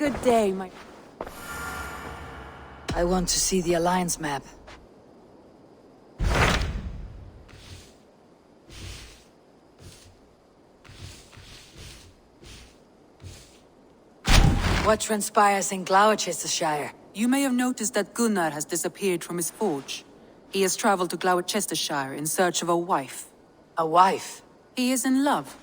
Good day, my... I want to see the Alliance map. What transpires in Gloucestershire? You may have noticed that Gunnar has disappeared from his forge. He has traveled to Gloucestershire in search of a wife. A wife? He is in love.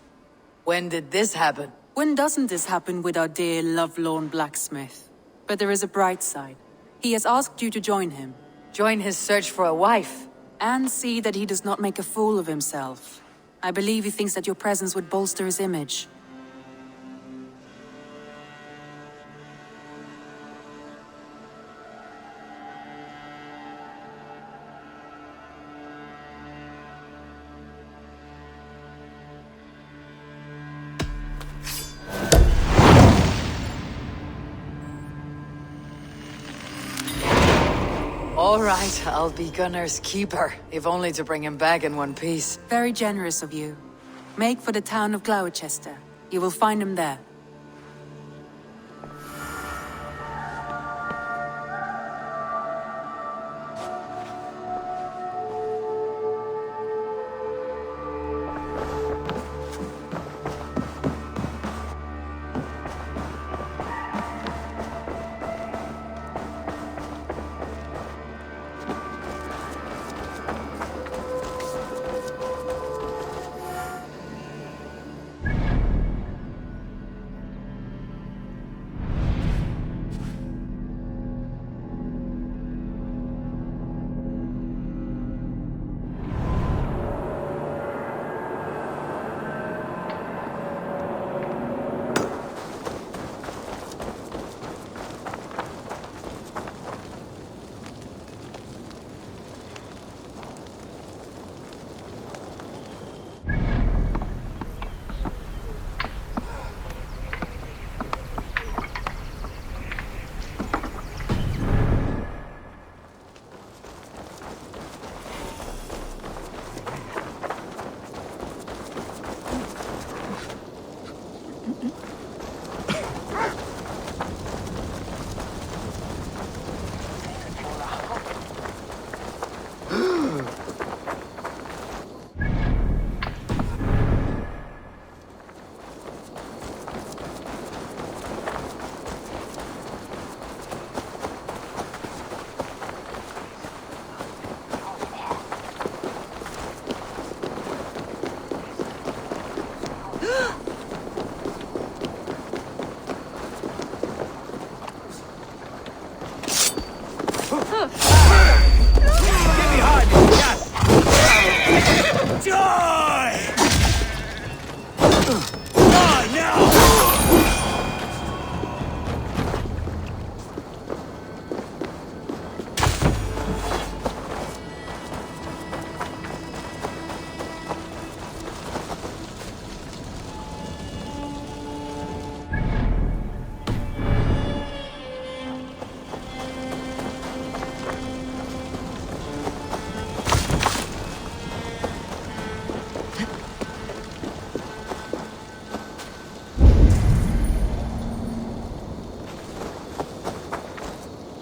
When did this happen? When doesn't this happen with our dear lovelorn blacksmith? But there is a bright side. He has asked you to join him. Join his search for a wife? And see that he does not make a fool of himself. I believe he thinks that your presence would bolster his image. All right, I'll be Gunnar's keeper, if only to bring him back in one piece. Very generous of you. Make for the town of Gloucester. You will find him there.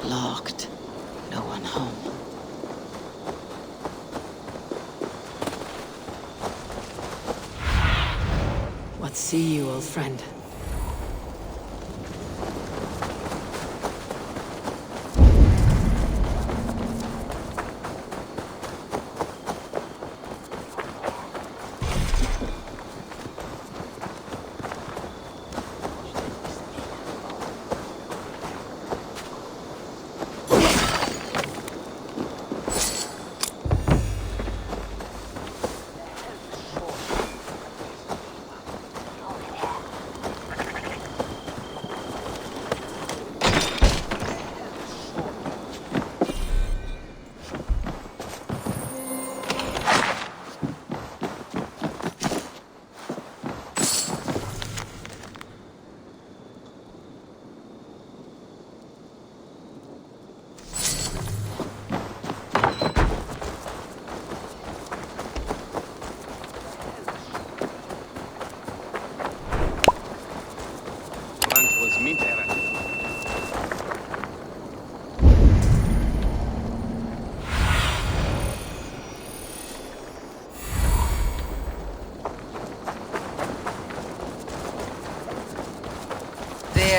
Locked. No one home. What see you, old friend?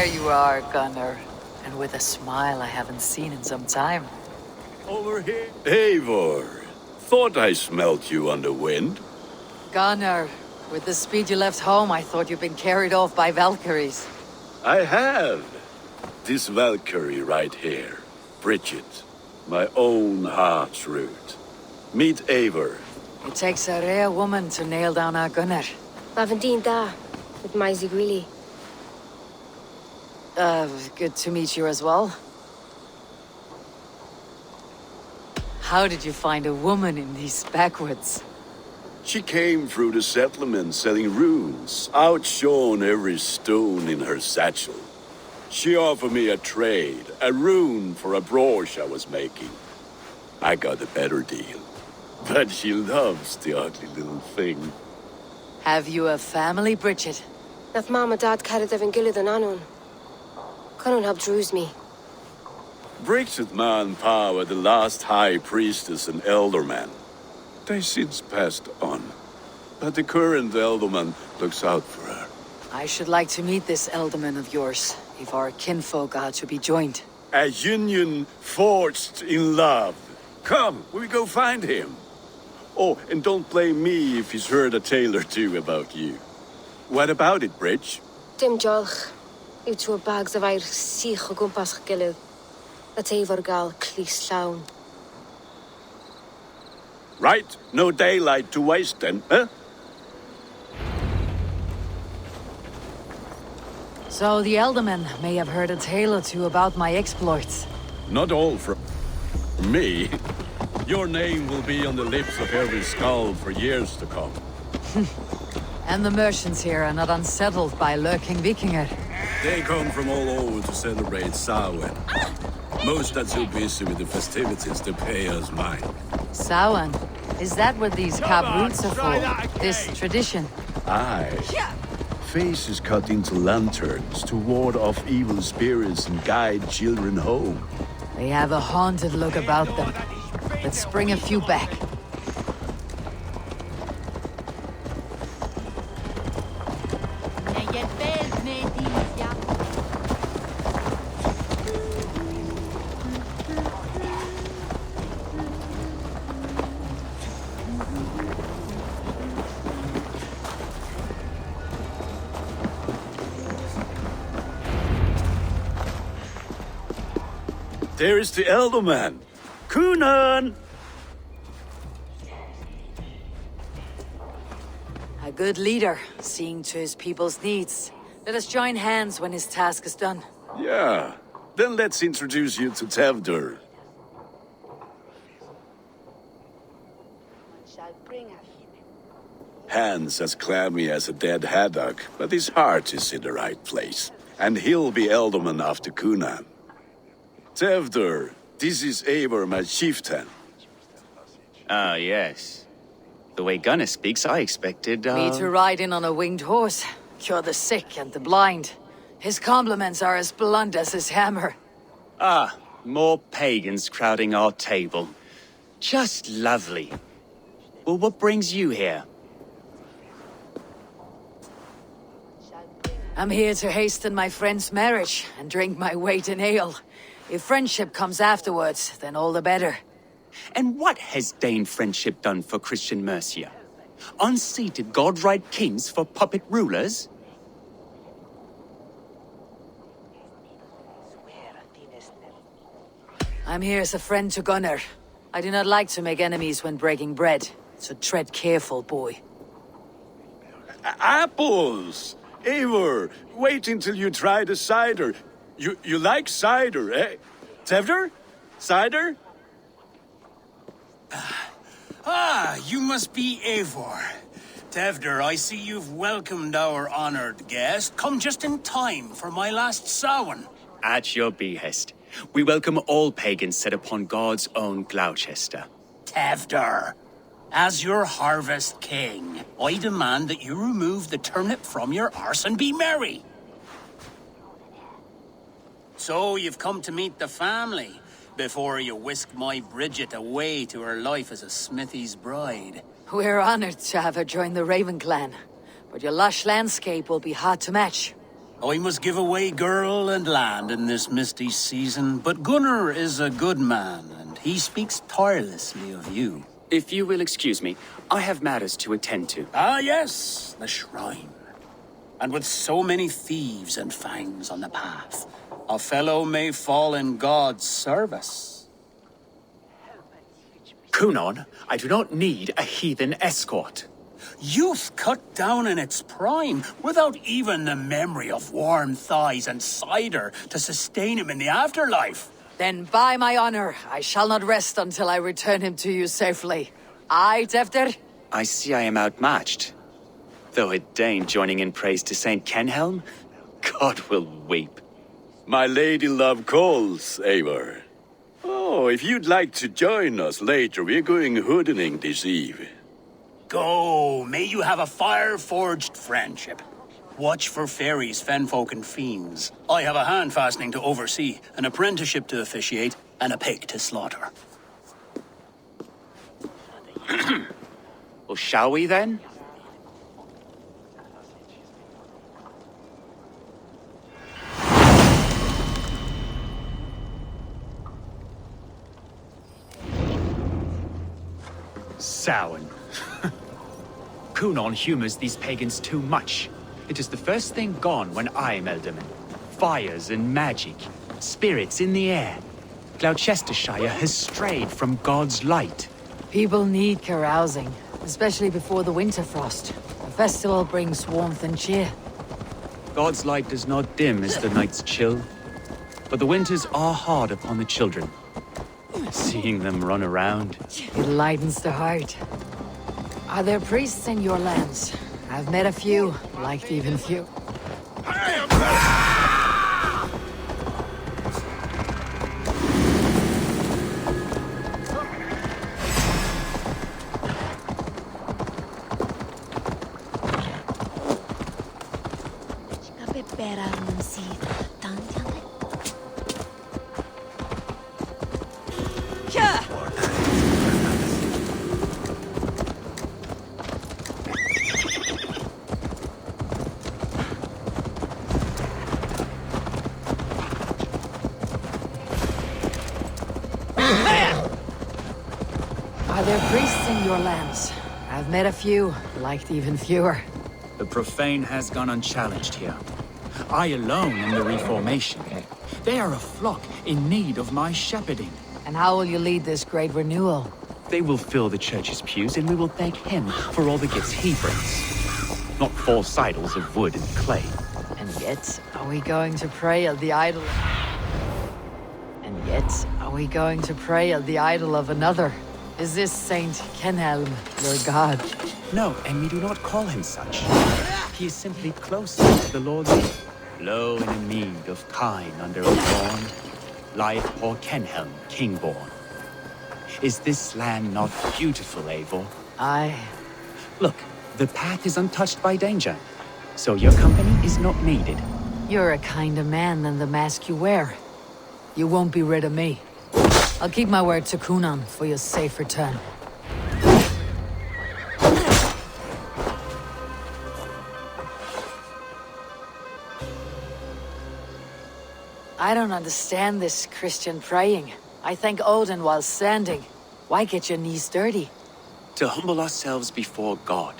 There you are, Gunnar. And with a smile I haven't seen in some time. Over here. Eivor, thought I smelt you on the wind. Gunnar, with the speed you left home, I thought you'd been carried off by Valkyries. I have. This Valkyrie right here, Bridget, my own heart's root. Meet Eivor. It takes a rare woman to nail down our Gunnar. Lavendine da, with my Zigrili. Good to meet you as well. How did you find a woman in these backwoods? She came through the settlement selling runes, outshone every stone in her satchel. She offered me a trade, a rune for a brooch I was making. I got a better deal. But she loves the ugly little thing. Have you a family, Bridget? Nath mama dad carried Evan Gillid and Anon. Cannon helped druise me. Bridget Man Pa were the last high priestess and elderman. They since passed on. But the current elderman looks out for her. I should like to meet this elderman of yours, if our kinfolk are to be joined. A union forged in love. Come, we go find him. Oh, and don't blame me if he's heard a tale or two about you. What about it, Bridge? Dim jolch. You two bags of air sich o gwmpas gilydd. That Eivor gal clis llawn. Right, no daylight to waste then, huh? So the Elderman may have heard a tale or two about my exploits. Not all from me. Your name will be on the lips of every skull for years to come. And the merchants here are not unsettled by lurking Vikinger. They come from all over to celebrate Samhain. Most are too busy with the festivities to pay us mind. Samhain? Is that what these cab roots are for? This tradition? Aye. Faces cut into lanterns to ward off evil spirits and guide children home. They have a haunted look about them. Let's bring a few back. There is the Elderman. Kunan! A good leader, seeing to his people's needs. Let us join hands when his task is done. Yeah. Then let's introduce you to Tevdur. Hands as clammy as a dead haddock, but his heart is in the right place. And he'll be Elderman after Kunan. Tevdur, this is Eivor, my chieftain. Ah, yes. The way Gunnar speaks, I expected, Me to ride in on a winged horse, cure the sick and the blind. His compliments are as blunt as his hammer. Ah, more pagans crowding our table. Just lovely. Well, what brings you here? I'm here to hasten my friend's marriage and drink my weight in ale. If friendship comes afterwards, then all the better. And what has Dane friendship done for Christian Mercia? Unseated godright kings for puppet rulers? I'm here as a friend to Gunnar. I do not like to make enemies when breaking bread, so tread careful, boy. Apples! Eivor, wait until you try the cider. You like cider, eh? Tevdur? Cider? Ah, you must be Eivor. Tevdur, I see you've welcomed our honored guest. Come just in time for my last Samhain. At your behest. We welcome all pagans set upon God's own Gloucester. Tevdur, as your harvest king, I demand that you remove the turnip from your arse and be merry. So you've come to meet the family before you whisk my Bridget away to her life as a smithy's bride. We're honored to have her join the Raven clan, but your lush landscape will be hard to match. I must give away girl and land in this misty season, but Gunnar is a good man, and he speaks tirelessly of you. If you will excuse me, I have matters to attend to. Ah, yes, the shrine. And with so many thieves and fangs on the path, a fellow may fall in God's service. Kunon, I do not need a heathen escort. Youth cut down in its prime, without even the memory of warm thighs and cider to sustain him in the afterlife. Then by my honor, I shall not rest until I return him to you safely. Aye, Tefter? I see I am outmatched. Though a Dane joining in praise to Saint Kenhelm, God will weep. My lady love calls, Eivor. Oh, if you'd like to join us later, we're going hoodening this eve. Go, may you have a fire-forged friendship. Watch for fairies, fenfolk, and fiends. I have a hand fastening to oversee, an apprenticeship to officiate, and a pig to slaughter. Well, shall we then? Samhain. Kunon humors these pagans too much. It is the first thing gone when I am Elderman. Fires and magic, spirits in the air. Gloucestershire has strayed from God's light. People need carousing, especially before the winter frost. The festival brings warmth and cheer. God's light does not dim as the nights chill, but the winters are hard upon the children. Seeing them run around. It lightens the heart. Are there priests in your lands? I've met a few, liked even few. Are there priests in your lands? I've met a few, liked even fewer. The profane has gone unchallenged here. I alone am the reformation. They are a flock in need of my shepherding. And how will you lead this great renewal? They will fill the church's pews and we will thank him for all the gifts he brings. Not false idols of wood and clay. And yet, are we going to pray at the idol? And yet, are we going to pray at the idol of another? Is this Saint Kenhelm your god? No, and we do not call him such. He is simply closer to the Lord's ear. Low in a mead of kine under a thorn, lieth poor Kenhelm, king-born. Is this land not beautiful, Eivor? Aye. Look, the path is untouched by danger, so your company is not needed. You're a kinder man than the mask you wear. You won't be rid of me. I'll keep my word to Kunon for your safe return. I don't understand this Christian praying. I thank Odin while standing. Why get your knees dirty? To humble ourselves before God.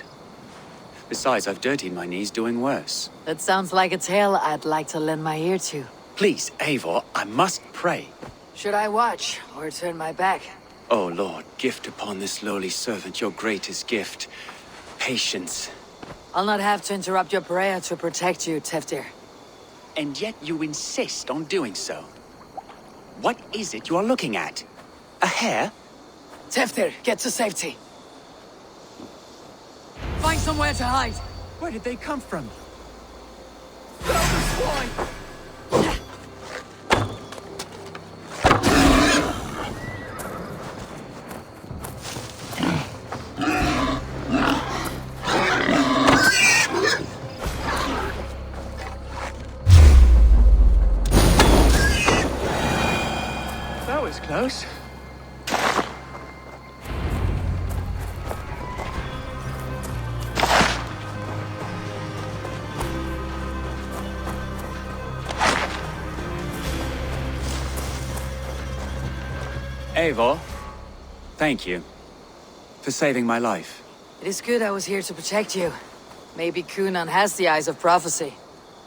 Besides, I've dirtied my knees doing worse. That sounds like a tale I'd like to lend my ear to. Please, Eivor, I must pray. Should I watch, or turn my back? O Lord, gift upon this lowly servant your greatest gift. Patience. I'll not have to interrupt your prayer to protect you, Teftir. And yet you insist on doing so. What is it you are looking at? A hare? Teftir, get to safety. Find somewhere to hide. Where did they come from? That was close. Eivor, thank you for saving my life. It is good I was here to protect you. Maybe Cunan has the eyes of prophecy.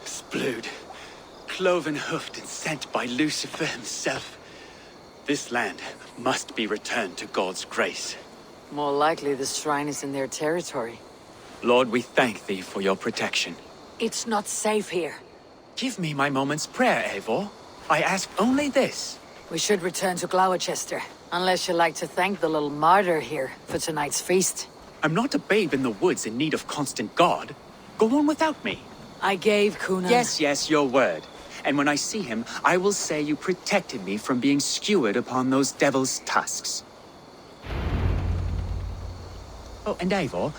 Splood, cloven-hoofed and sent by Lucifer himself. This land must be returned to God's grace. More likely the shrine is in their territory. Lord, we thank thee for your protection. It's not safe here. Give me my moment's prayer, Eivor. I ask only this. We should return to Gloucester, unless you like to thank the little martyr here for tonight's feast. I'm not a babe in the woods in need of constant guard. Go on without me. I gave Cunan... Yes, your word. And when I see him, I will say you protected me from being skewered upon those devil's tusks. Oh, and Eivor,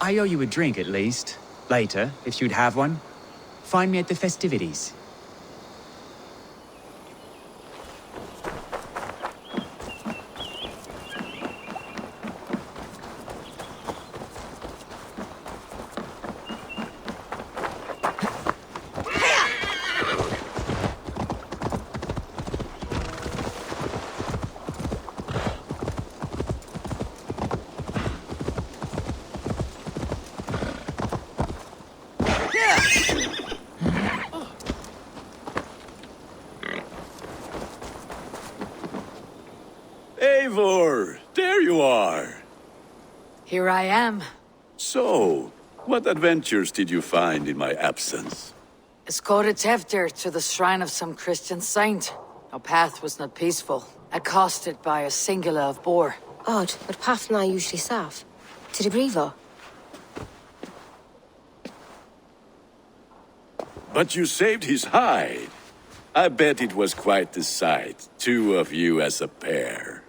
I owe you a drink at least. Later, if you'd have one. Find me at the festivities. Eivor, there you are. Here I am. So, what adventures did you find in my absence? Escorted Tefter to the shrine of some Christian saint. Our path was not peaceful, accosted by a singular of boar. Odd, but path na usually safe. To the Brevo. But you saved his hide. I bet it was quite the sight, two of you as a pair.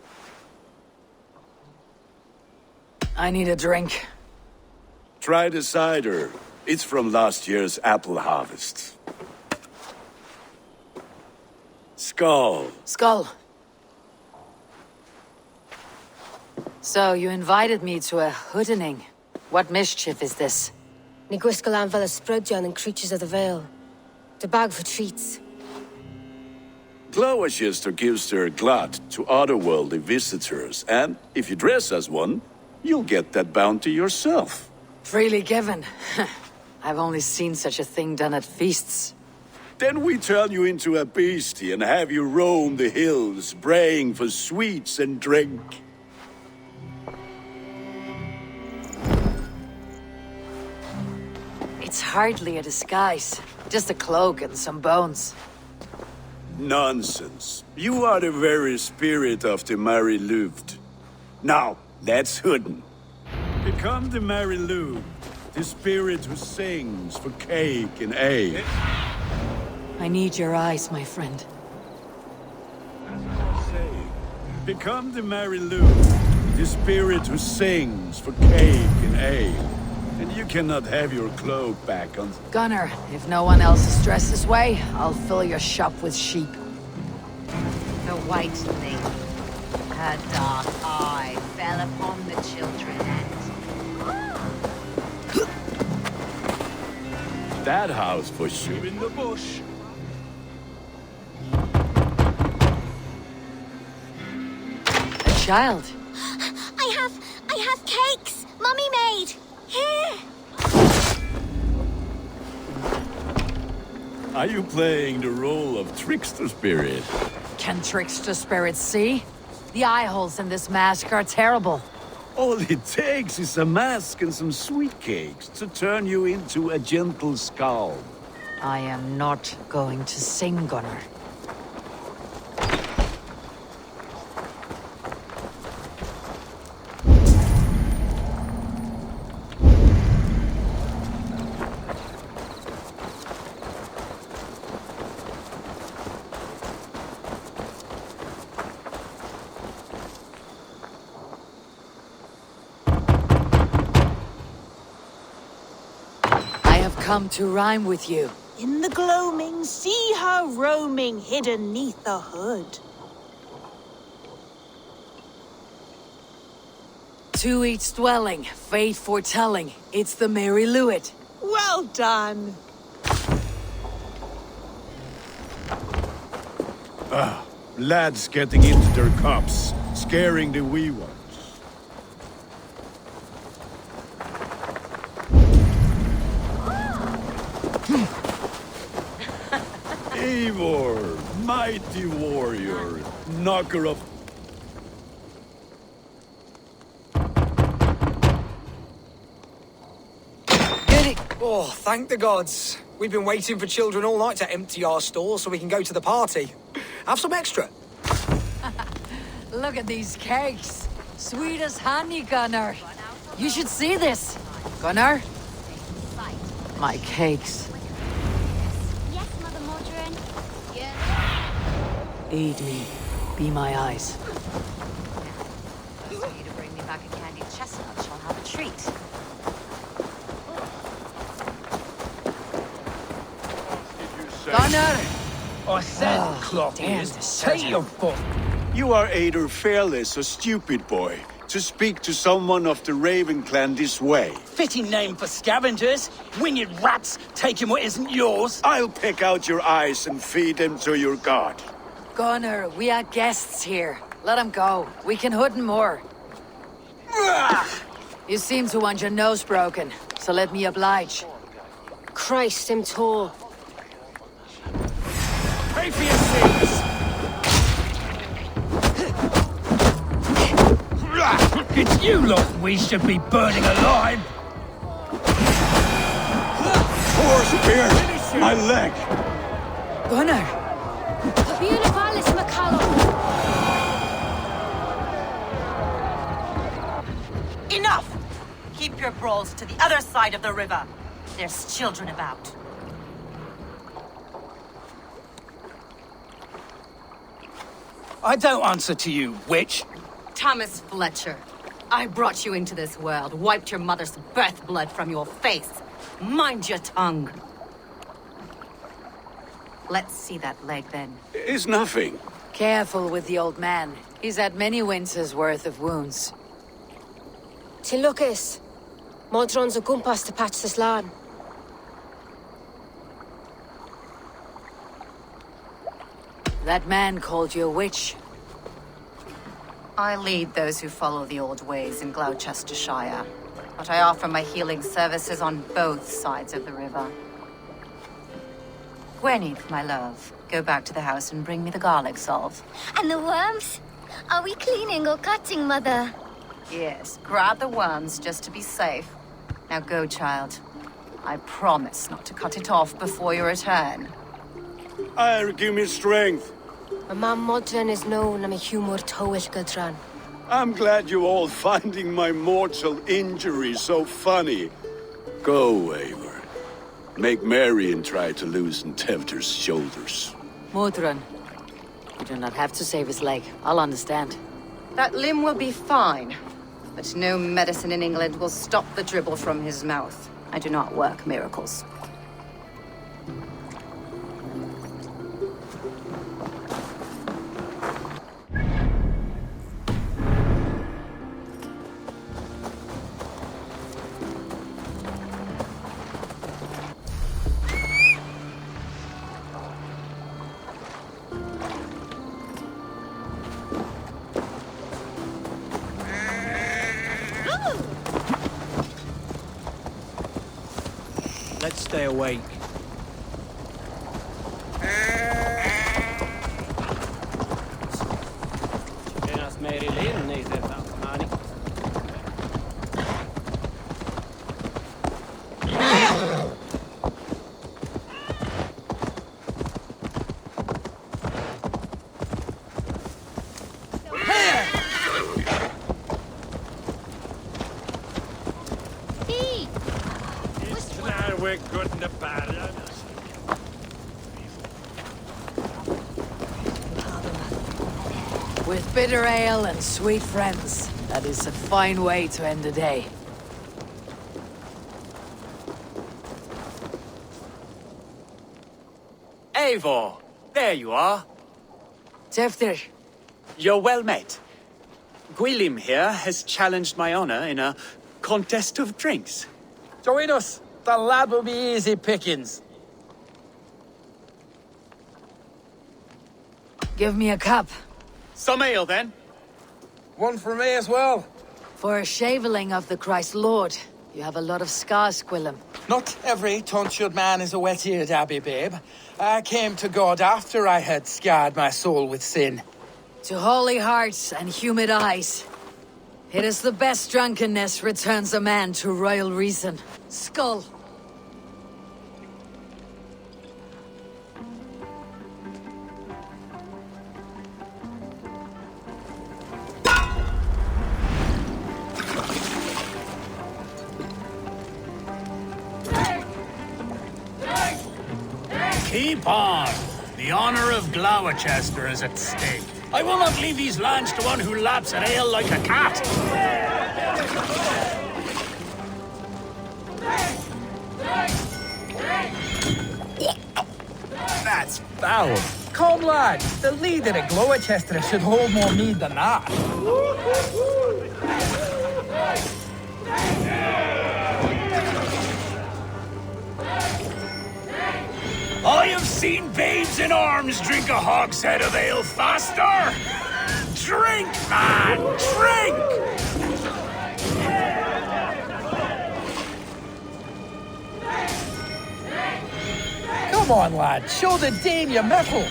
I need a drink. Try the cider. It's from last year's apple harvest. Skull. Skull. So, you invited me to a hoodening. What mischief is this? Ni gwisgal an fel ysbrydion and creatures of the Vale. The bag for treats. Gloucester gives their glut to otherworldly visitors, and if you dress as one, you'll get that bounty yourself. Freely given. I've only seen such a thing done at feasts. Then we turn you into a beastie and have you roam the hills, braying for sweets and drink. It's hardly a disguise. Just a cloak and some bones. Nonsense. You are the very spirit of the Mary Louved. Now, let's hooden. Become the Mary Louved, the spirit who sings for cake and ale. I need your eyes, my friend. Become the Mary Louved, the spirit who sings for cake and ale. And you cannot have your cloak back on... Gunnar, if no one else is dressed this way, I'll fill your shop with sheep. The white lady, her dark eye fell upon the children and... That house for sure. In the bush. A child. I have cakes! Mummy made! Here! Are you playing the role of trickster spirit? Can trickster spirits see? The eye holes in this mask are terrible. All it takes is a mask and some sweet cakes to turn you into a gentle skull. I am not going to sing, Gunnar. Come to rhyme with you. In the gloaming, see her roaming, hidden neath the hood. To each dwelling, fate foretelling, it's the Mary Lewit. Well done. Lads getting into their cups, scaring the wee ones. Eivor, mighty warrior, knocker of... Oh, thank the gods. We've been waiting for children all night to empty our stores so we can go to the party. Have some extra. Look at these cakes. Sweet as honey, Gunnar. You should see this. Gunnar? My cakes. Yes, Mother Mordred. Yes. Aid me. Be my eyes. As for you to bring me back a candied chestnut, shall have a treat. Gunnar! I said, clock ears, take your foot. You are either fearless or stupid, boy, to speak to someone of the Raven clan this way. Fitting name for scavengers. Winged rats taking what isn't yours. I'll pick out your eyes and feed them to your god. Gunnar, we are guests here. Let him go. We can hood him more. You seem to want your nose broken, so let me oblige. Christ, him tall. Pray for your sins. It's you lot we should be burning alive. Poor spear! My leg! Gunnar! Beautifalis McCallum. Enough! Keep your brawls to the other side of the river. There's children about. I don't answer to you, witch. Thomas Fletcher, I brought you into this world, wiped your mother's birth blood from your face. Mind your tongue. Let's see that leg, then. It's nothing. Careful with the old man. He's had many winters' worth of wounds. Tilukis. Modron's a gumpas to patch this land. That man called you a witch. I lead those who follow the old ways in Gloucestershire, but I offer my healing services on both sides of the river. Gwyneth, my love, go back to the house and bring me the garlic salve. And the worms? Are we cleaning or cutting, Mother? Yes, grab the worms just to be safe. Now go, child. I promise not to cut it off before your return. Give me strength. My mam Modron is known am a humor towish gadran. I'm glad you all finding my mortal injury so funny. Go, Eivor. Make merry and try to loosen Tevder's shoulders. Modron. You do not have to save his leg. I'll understand. That limb will be fine, but no medicine in England will stop the dribble from his mouth. I do not work miracles. Let's stay awake. We're good in the bad. With bitter ale and sweet friends, that is a fine way to end the day. Eivor! There you are. Tefter. You're well met. Gwilym here has challenged my honor in a contest of drinks. Join us. The lad will be easy pickings. Give me a cup. Some ale, then. One for me as well. For a shaveling of the Christ Lord, you have a lot of scars, Quillem. Not every tonsured man is a wet-eared abbey, babe. I came to God after I had scarred my soul with sin. To holy hearts and humid eyes. It is the best drunkenness returns a man to royal reason. Skull! Keep on! The honor of Gloucester is at stake. I will not leave these lands to one who laps at ale like a cat. That's foul. Come, lad. The leader of Gloucester should hold more mead than that. I have seen babes in arms drink a hogshead of ale faster! Drink, man! Drink! Come on, lad. Show the Dane your mettle.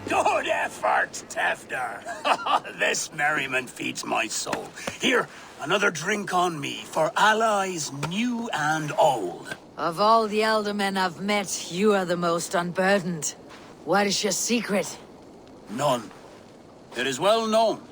Good effort, Tefder. This merriment feeds my soul. Here, another drink on me for allies new and old. Of all the eldermen I've met, you are the most unburdened. What is your secret? None. It is well known.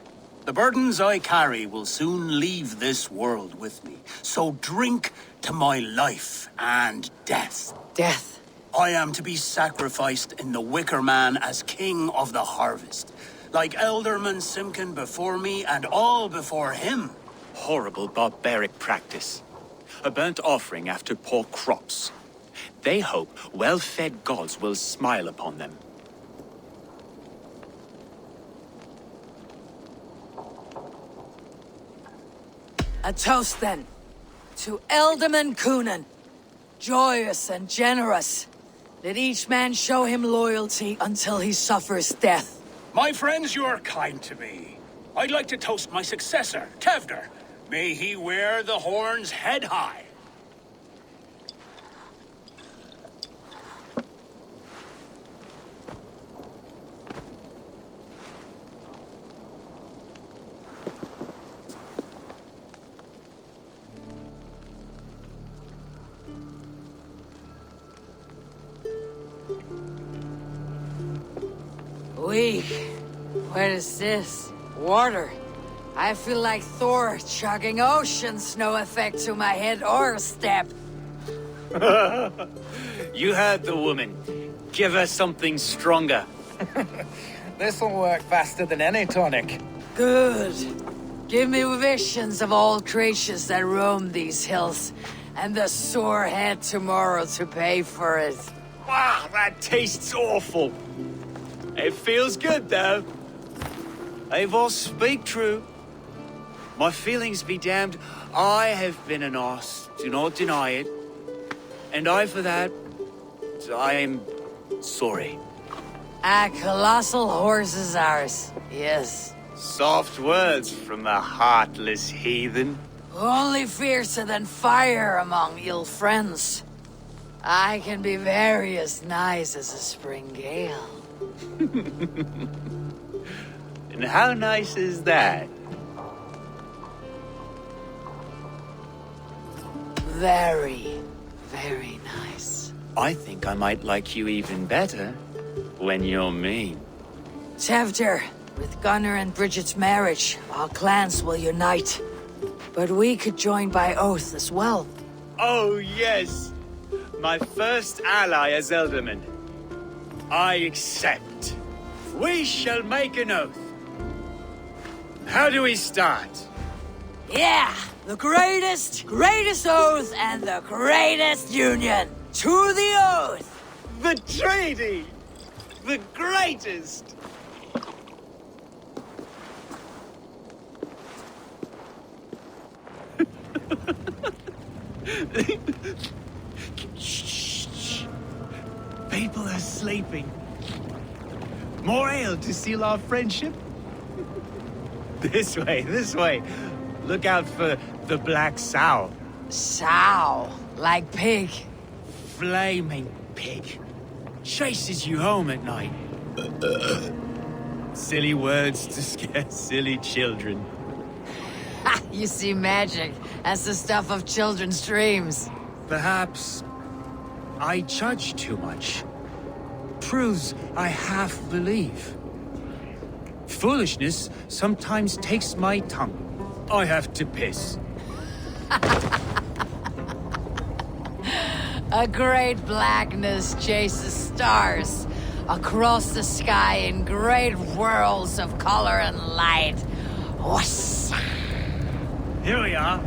The burdens I carry will soon leave this world with me. So drink to my life and death. Death? I am to be sacrificed in the Wicker Man as king of the harvest. Like Elderman Simkin before me and all before him. Horrible barbaric practice. A burnt offering after poor crops. They hope well-fed gods will smile upon them. A toast, then. To Elderman Coonan. Joyous and generous. Let each man show him loyalty until he suffers death. My friends, you are kind to me. I'd like to toast my successor, Tefder. May he wear the horns head high. Weak. What is this? Water. I feel like Thor chugging oceans, no effect to my head or step. You heard the woman. Give her something stronger. This'll work faster than any tonic. Good. Give me visions of all creatures that roam these hills, and the sore head tomorrow to pay for it. Wow, that tastes awful. It feels good, though. Eivor, speak true. My feelings be damned. I have been an arse, do not deny it. And I, for that, I am sorry. A colossal horse is ours, yes. Soft words from the heartless heathen. Only fiercer than fire among ill friends. I can be very as nice as a spring gale. And how nice is that? Very, very nice. I think I might like you even better when you're mean. Tefder, with Gunnar and Bridget's marriage, our clans will unite. But we could join by oath as well. Oh, yes. My first ally as Elderman. I accept. We shall make an oath. How do we start? Yeah! The greatest oath and the greatest union! To the oath! The treaty! The greatest! Shh. People are sleeping. More ale to seal our friendship? This way. Look out for the black sow. Sow. Like pig. Flaming pig. Chases you home at night. Silly words to scare silly children. You see magic. That's the stuff of children's dreams. Perhaps I judge too much. Truths I half believe. Foolishness sometimes takes my tongue. I have to piss. A great blackness chases stars across the sky in great whirls of color and light. Whoosh. Here we are.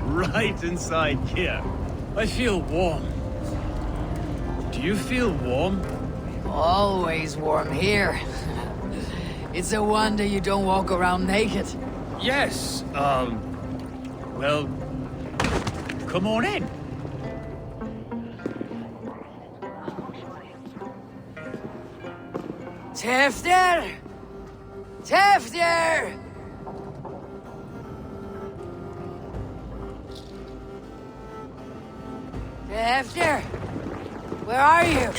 Right inside here. I feel warm. Do you feel warm? Always warm here. It's a wonder you don't walk around naked. Yes, well, come on in. Tefter! Tefter! Tefter! Where are you?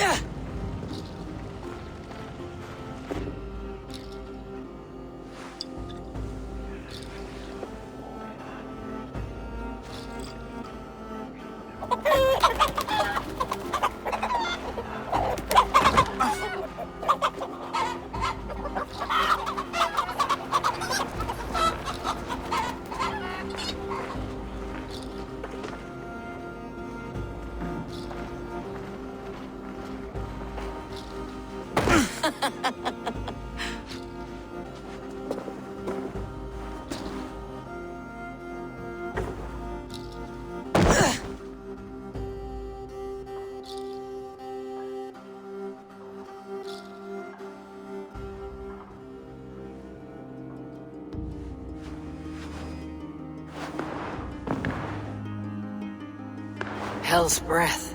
Hell's breath.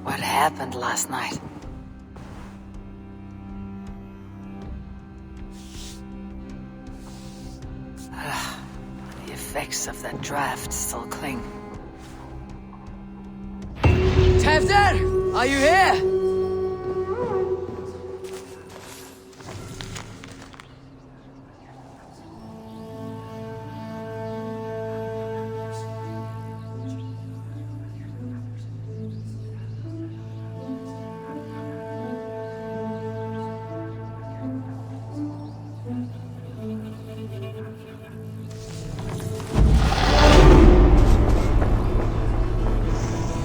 What happened last night? The effects of that draft still cling. Tefter! Are you here?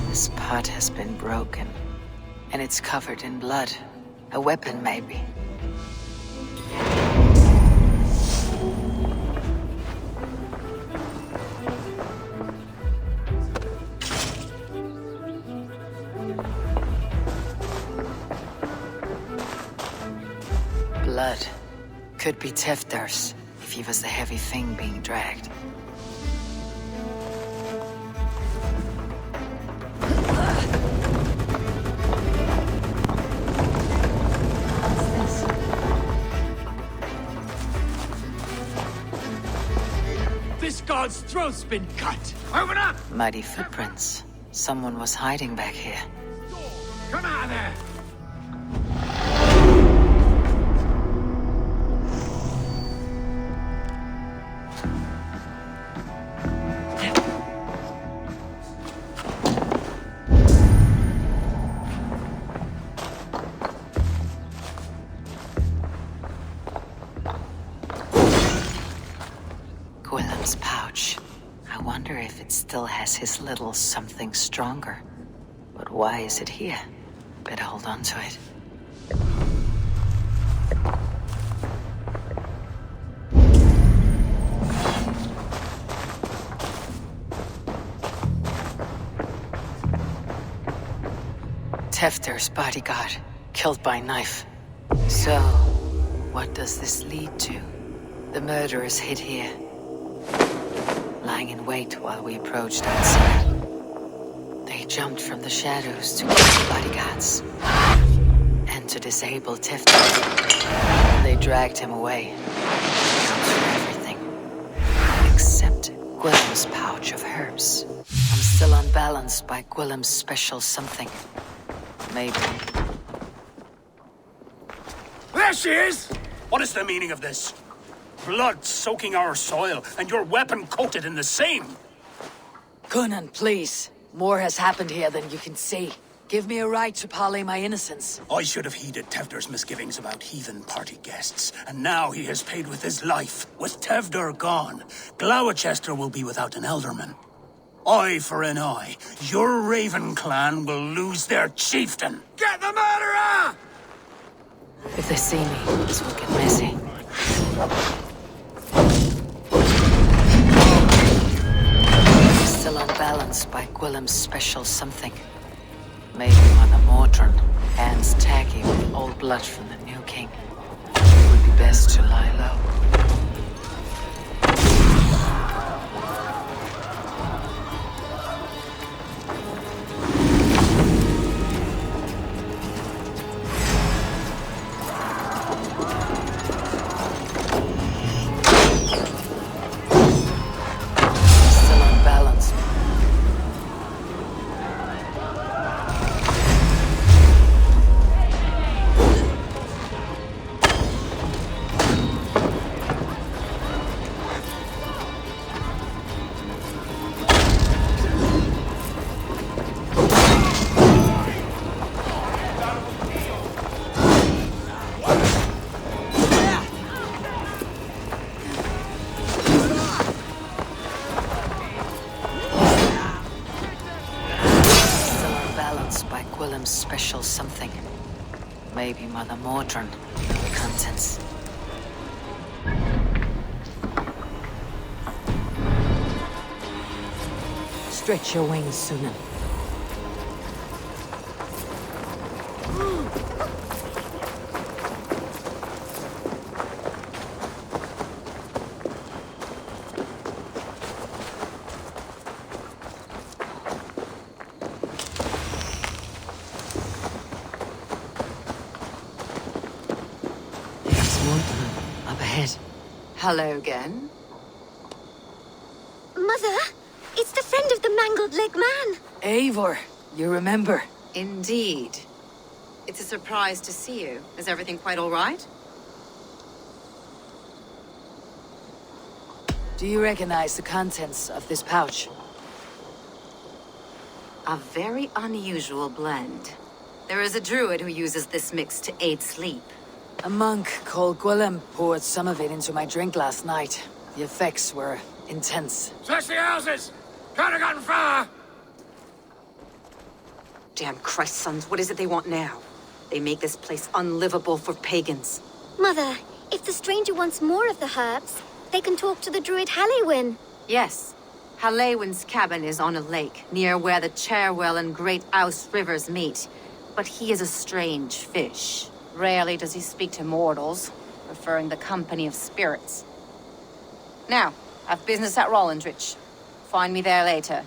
This pot has been broken, and it's covered in blood. A weapon, maybe. Blood. Could be Tefter's, if he was the heavy thing being dragged. This god's throat's been cut. Open up! Muddy footprints. Someone was hiding back here. Come out of there! Gwillem's pouch. has his little something stronger. But why is it here? Better hold on to it. Tefter's bodyguard, killed by knife. So, what does this lead to? The murderers hid here, lying in wait while we approached outside. They jumped from the shadows to kill the bodyguards and to disable Tefter. They dragged him away. Counts for everything, except Gwilym's pouch of herbs. I'm still unbalanced by Gwilym's special something. Maybe. There she is! What is the meaning of this? Blood soaking our soil, and your weapon coated in the same! Conan, please. More has happened here than you can see. Give me a right to parley my innocence. I should have heeded Tevder's misgivings about heathen party guests, and now he has paid with his life. With Tevder gone, Gloucester will be without an ealdorman. Eye for an eye. Your Raven clan will lose their chieftain. Get the murderer! If they see me, this will get messy. I'm still unbalanced by Gwilym's special something. Maybe Mother Mordred, hands tacky with old blood from the new king. It would be best to lie low. Special something. Maybe Mother Mordred. Contents. Stretch your wings, Sunan. Hello again. Mother, it's the friend of the mangled leg man. Eivor, you remember? Indeed. It's a surprise to see you. Is everything quite all right? Do you recognize the contents of this pouch? A very unusual blend. There is a druid who uses this mix to aid sleep. A monk called Gwilym poured some of it into my drink last night. The effects were intense. Search the houses! Could have gotten far! Damn Christ, sons, what is it they want now? They make this place unlivable for pagans. Mother, if the stranger wants more of the herbs, they can talk to the druid Halewyn. Yes. Halewyn's cabin is on a lake, near where the Cherwell and Great Ouse rivers meet. But he is a strange fish. Rarely does he speak to mortals, preferring the company of spirits. Now, I've business at Rollindrich. Find me there later.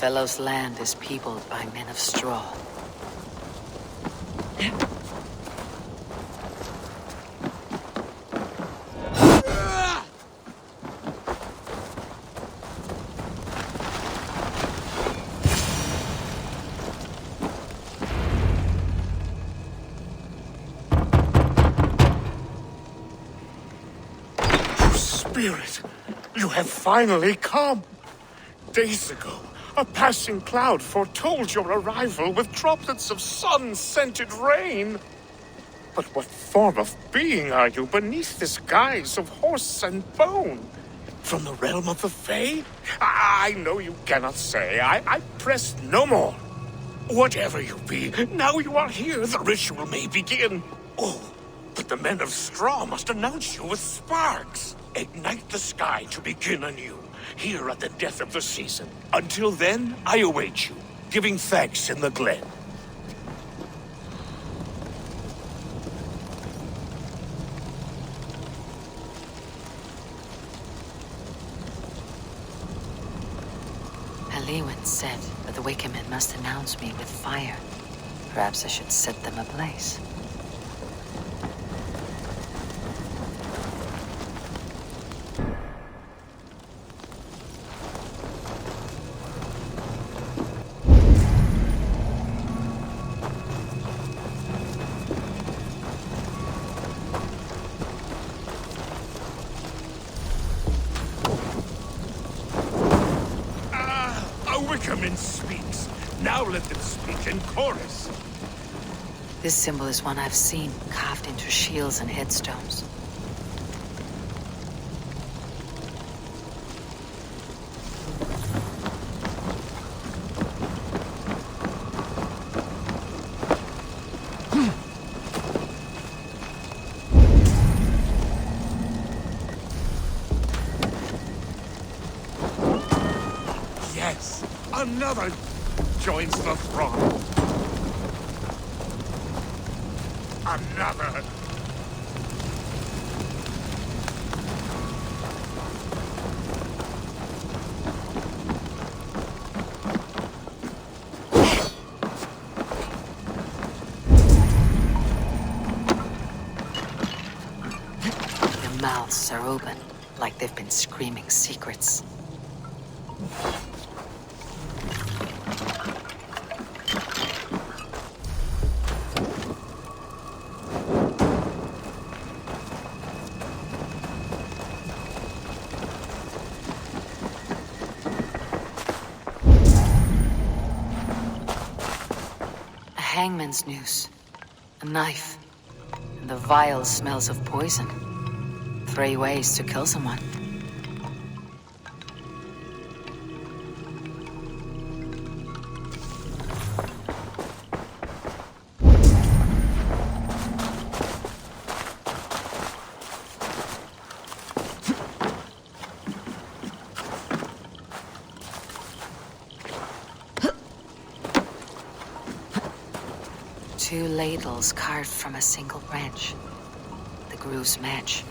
Fellow's land is peopled by men of straw. Spirit, you have finally come. Days ago, a passing cloud foretold your arrival with droplets of sun-scented rain. But what form of being are you beneath this guise of horse and bone? From the realm of the Fae? I know you cannot say. I press no more. Whatever you be, now you are here, the ritual may begin. Oh, but the men of straw must announce you with sparks. Ignite the sky to begin anew, here at the death of the season. Until then, I await you, giving thanks in the glen. Lewin said that the Wickermen must announce me with fire. Perhaps I should set them ablaze. Speaks. Now let them speak in chorus. This symbol is one I've seen carved into shields and headstones. Yes, another joins the throng. Another. Their mouths are open, like they've been screaming secrets. Hangman's noose, a knife, and the vile smells of poison. 3 ways to kill someone. Two ladles carved from a single branch. The grooves match.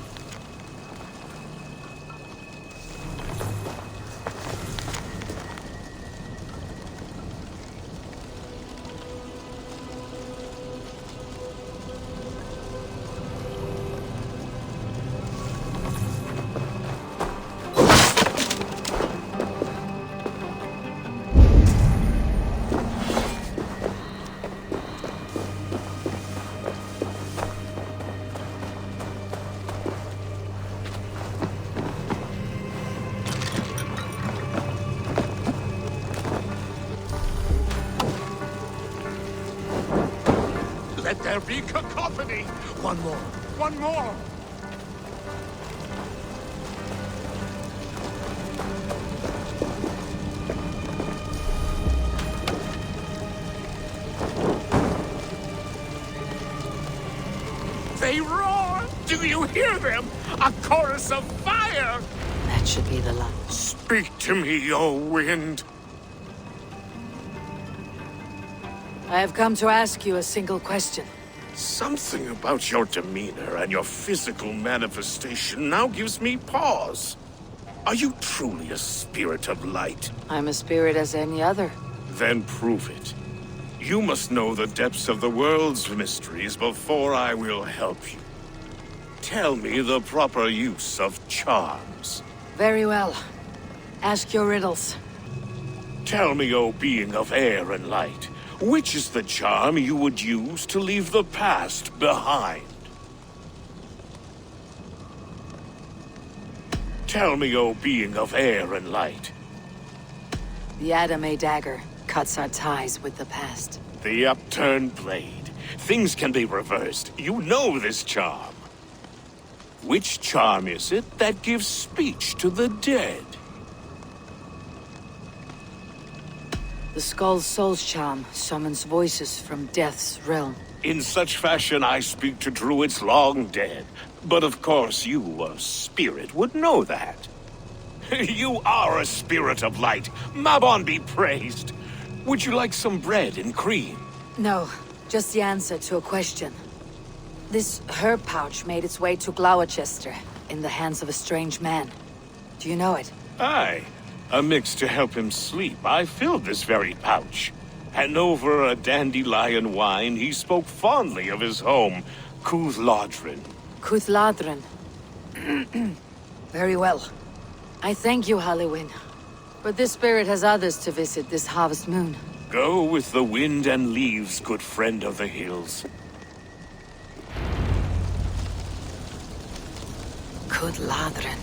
Let there be cacophony! One more! One more! They roar! Do you hear them? A chorus of fire! That should be the line. Speak to me, O wind! I have come to ask you a single question. Something about your demeanor and your physical manifestation now gives me pause. Are you truly a spirit of light? I'm a spirit as any other. Then prove it. You must know the depths of the world's mysteries before I will help you. Tell me the proper use of charms. Very well. Ask your riddles. Tell me, O being of air and light, which is the charm you would use to leave the past behind? Tell me, O being of air and light. The Adame dagger cuts our ties with the past. The upturned blade. Things can be reversed. You know this charm. Which charm is it that gives speech to the dead? The Skull's Soul's charm summons voices from Death's realm. In such fashion I speak to druids long dead. But of course you, a spirit, would know that. You are a spirit of light. Mabon be praised. Would you like some bread and cream? No, just the answer to a question. This herb pouch made its way to Gloucester in the hands of a strange man. Do you know it? Aye. A mix to help him sleep. I filled this very pouch. And over a dandelion wine, he spoke fondly of his home, Cuthladrin. Cuthladrin. Very well. I thank you, Halliwyn. But this spirit has others to visit this harvest moon. Go with the wind and leaves, good friend of the hills. Cuthladrin.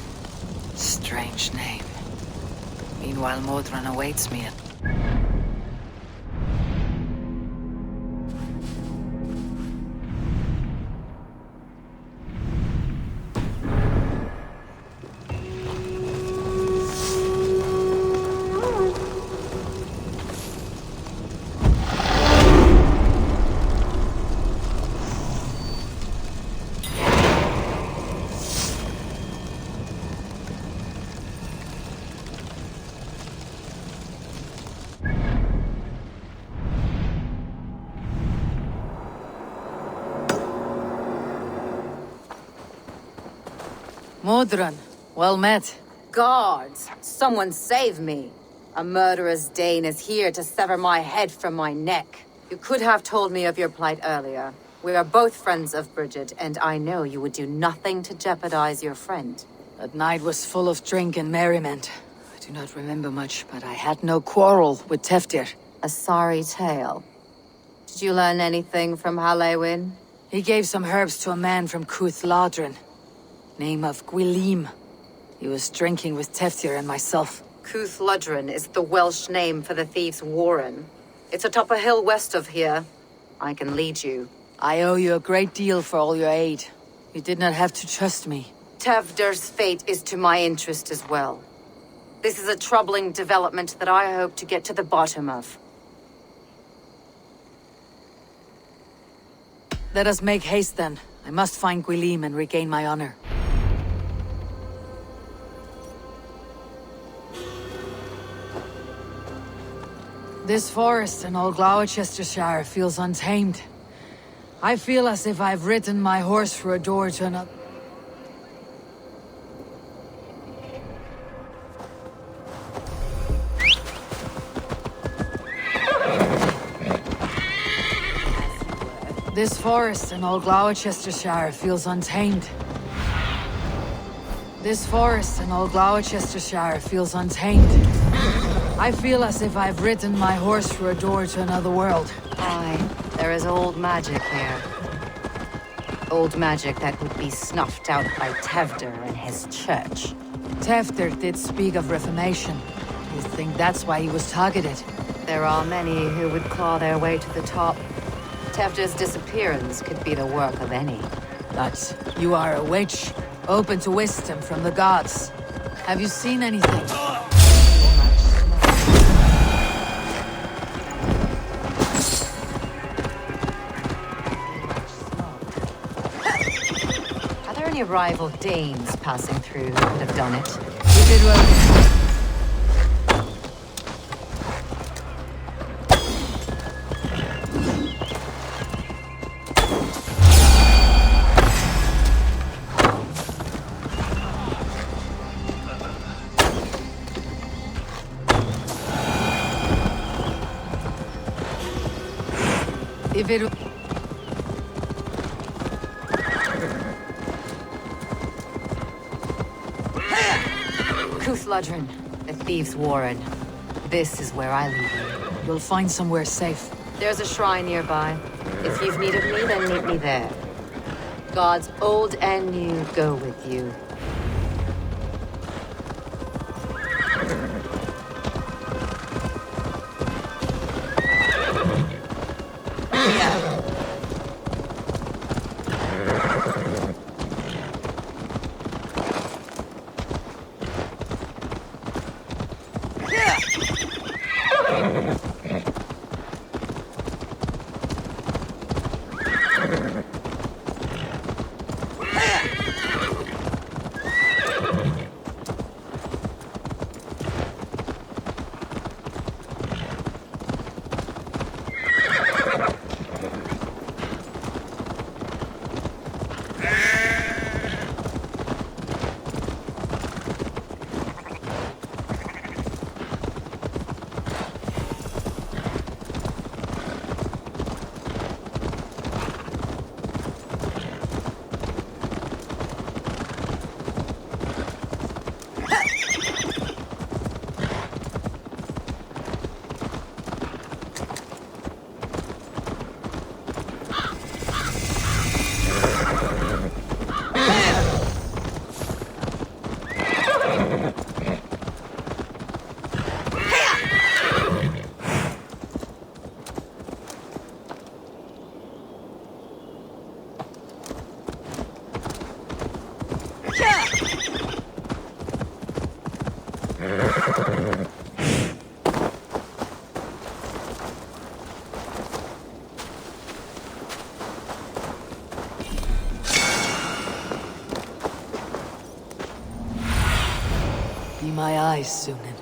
Strange name. Meanwhile, Modron awaits me at... Modron, well met. Guards, someone save me. A murderous Dane is here to sever my head from my neck. You could have told me of your plight earlier. We are both friends of Bridget, and I know you would do nothing to jeopardize your friend. That night was full of drink and merriment. I do not remember much, but I had no quarrel with Teftir. A sorry tale. Did you learn anything from Halliwyn? He gave some herbs to a man from Cuthladrin. Name of Gwylim. He was drinking with Teftir and myself. Cuthladrin is the Welsh name for the thieves' warren. It's atop a hill west of here. I can lead you. I owe you a great deal for all your aid. You did not have to trust me. Tevder's fate is to my interest as well. This is a troubling development that I hope to get to the bottom of. Let us make haste then. I must find Gwylim and regain my honor. This forest in all Gloucestershire feels untamed. I feel as if I've ridden my horse through a door to another. This forest in all Gloucestershire feels untamed. This forest in all Gloucestershire feels untamed. I feel as if I've ridden my horse through a door to another world. Aye, there is old magic here. Old magic that would be snuffed out by Tevder and his church. Teftir did speak of reformation. You think that's why he was targeted? There are many who would claw their way to the top. Tevder's disappearance could be the work of any. But you are a witch, open to wisdom from the gods. Have you seen anything? Are there any rival Danes passing through who could have done it? If it were... If it... Cuthladrin, the thieves' warren. This is where I lead you. You'll find somewhere safe. There's a shrine nearby. If you've need of me, then meet me there. Gods old and new go with you. Sunan.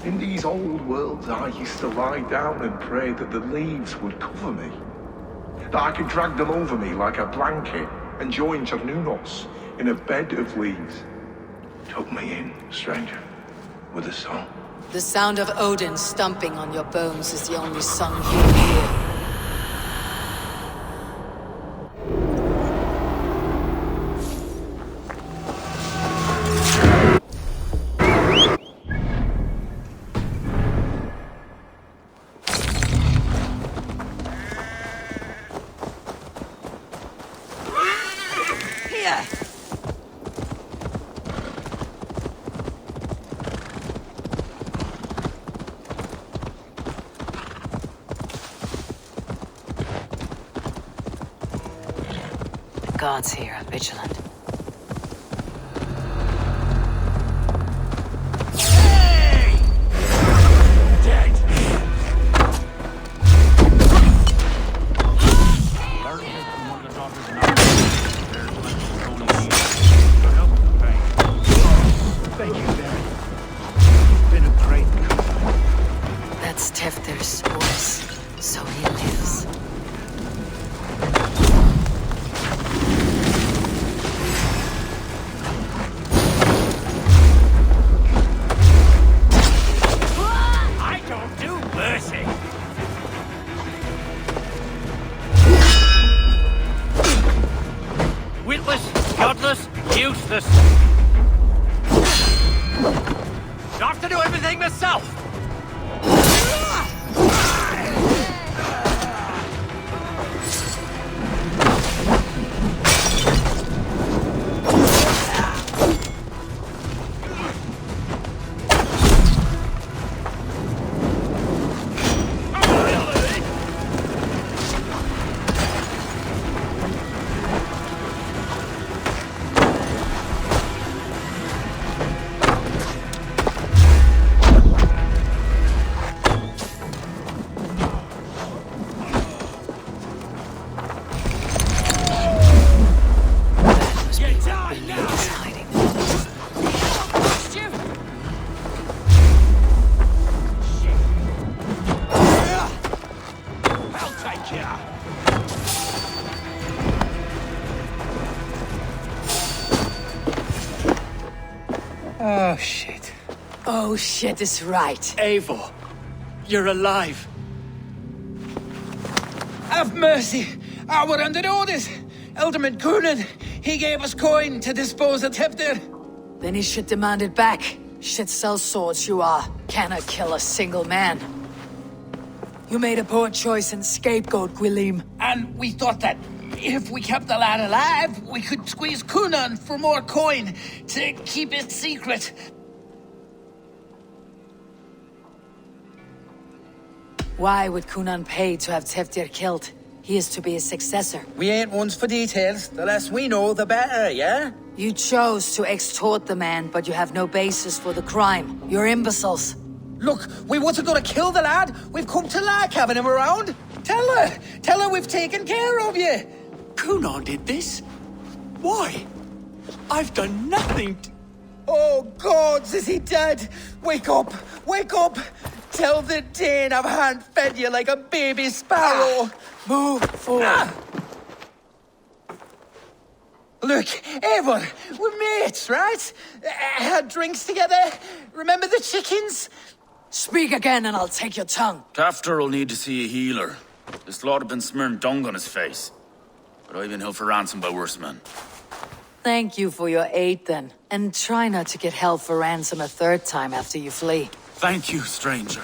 In these old worlds, I used to lie down and pray that the leaves would cover me. That I could drag them over me like a blanket and join Cernunos in a bed of leaves. Tuck me in, stranger, with a song. The sound of Odin stomping on your bones is the only song you hear. Gods here are vigilant. Hey! Dead! Learning from one of the daughters in our there's much only here. Your help, thank you, Baron. You've been a great companion. That's Tefter's voice, so he lives. Godless, useless. I have to do everything myself. Oh, shit. Oh, shit is right. Eivor, you're alive. Have mercy. We're under orders. Alderman Coonan, he gave us coin to dispose of Tefter. Then he should demand it back. Shit sells swords you are. Cannot kill a single man. You made a poor choice in scapegoat, Gwilim. And we thought that if we kept the lad alive, we could squeeze Coonan for more coin to keep it secret. Why would Coonan pay to have Teftir killed? He is to be his successor. We ain't ones for details. The less we know, the better, yeah? You chose to extort the man, but you have no basis for the crime. You're imbeciles. Look, we wasn't gonna kill the lad. We've come to like having him around. Tell her we've taken care of you. Coonan did this? Why? I've done nothing to... Oh, gods, is he dead? Wake up! Wake up! Tell the Dane I've hand-fed you like a baby sparrow. Move forward. Look, Eivor, we're mates, right? Had drinks together. Remember the chickens? Speak again and I'll take your tongue. Tafter will need to see a healer. This lord have been smearing dung on his face. But I've been held for ransom by worse men. Thank you for your aid then. And try not to get held for ransom a third time after you flee. Thank you, stranger.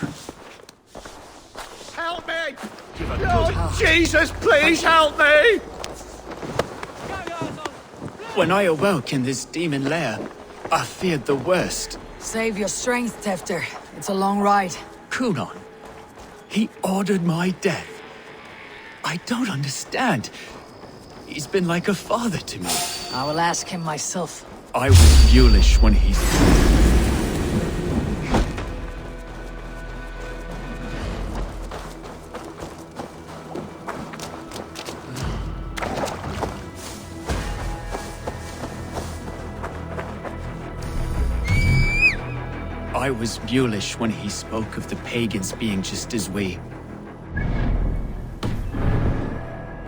Help me! Oh, Jesus, please help me! When I awoke in this demon lair, I feared the worst. Save your strength, Tefter. It's a long ride. Kunon. He ordered my death. I don't understand. He's been like a father to me. I will ask him myself. I was mulish when he... I was mulish when he spoke of the pagans being just as we.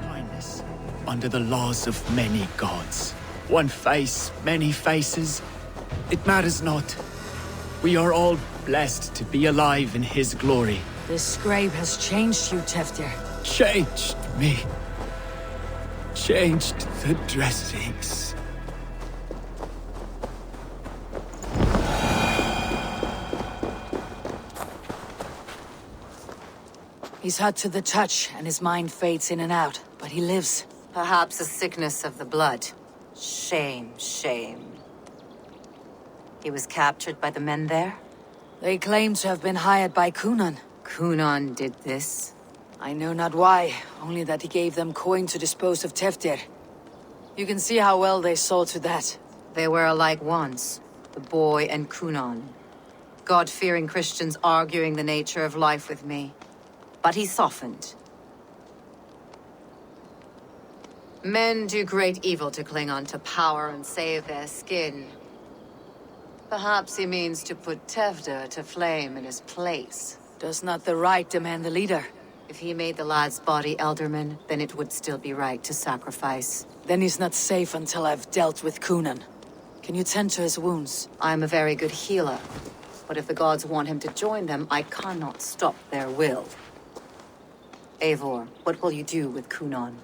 Kindness under the laws of many gods. One face, many faces. It matters not. We are all blessed to be alive in his glory. This scrape has changed you, Tefter. Changed me. Changed the dressings. He's hot to the touch, and his mind fades in and out, but he lives. Perhaps a sickness of the blood. Shame, shame. He was captured by the men there? They claim to have been hired by Kunon. Kunon did this? I know not why, only that he gave them coin to dispose of Tefter. You can see how well they saw to that. They were alike once, the boy and Kunon. God-fearing Christians arguing the nature of life with me. But he softened. Men do great evil to cling on to power and save their skin. Perhaps he means to put Tefter to flame in his place. Does not the right demand the leader? If he made the lad's body Elderman, then it would still be right to sacrifice. Then he's not safe until I've dealt with Kunon. Can you tend to his wounds? I'm a very good healer. But if the gods want him to join them, I cannot stop their will. Eivor, what will you do with Kunon?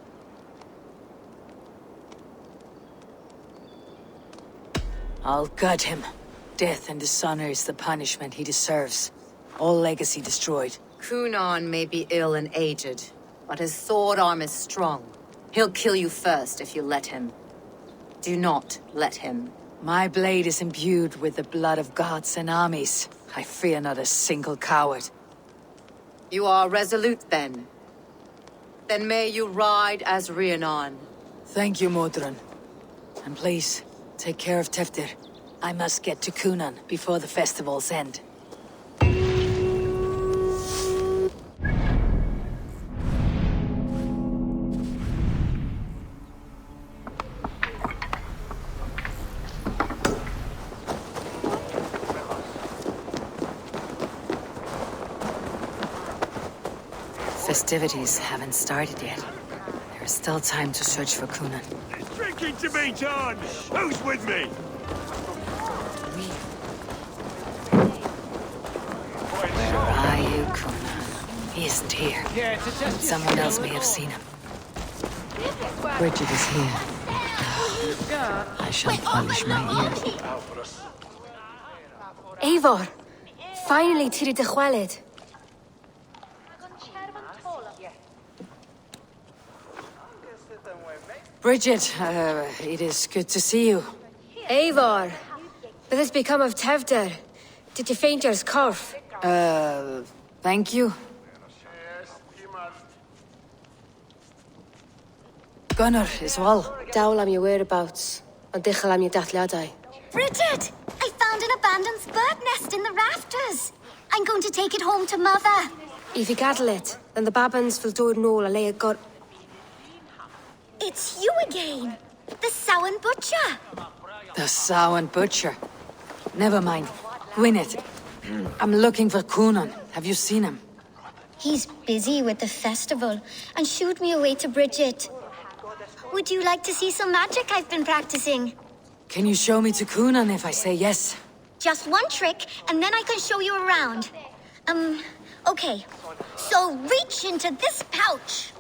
I'll gut him. Death and dishonor is the punishment he deserves. All legacy destroyed. Kunon may be ill and aged, but his sword arm is strong. He'll kill you first if you let him. Do not let him. My blade is imbued with the blood of gods and armies. I fear not a single coward. You are resolute, then. Then may you ride as Rhiannon. Thank you, Modron. And please, take care of Tefter. I must get to Kunon before the festival's end. Festivities haven't started yet. There is still time to search for Kunon. Drinking to me, John! Who's with me? Where are you, Kunon? He isn't here. Someone else may have seen him. Bridget is here. I shall polish my ears. Eivor! Finally, Tiri de Chwaled. Bridget, it is good to see you. Eivor! What has become of Tefter? Did you faint your scarf? Thank you. Gunnar is well. Dawl am your whereabouts. And dichel am your dathliadai. Bridget! I found an abandoned bird nest in the rafters. I'm going to take it home to Mother. If you gaddle it, then the babans will do it all a lay a god. It's you again. The Sowan Butcher. The Sowan Butcher. Never mind. Gwyneth. I'm looking for Kunon. Have you seen him? He's busy with the festival and shooed me away to Bridget. Would you like to see some magic I've been practicing? Can you show me to Kunan if I say yes? Just one trick, and then I can show you around. Okay. So reach into this pouch.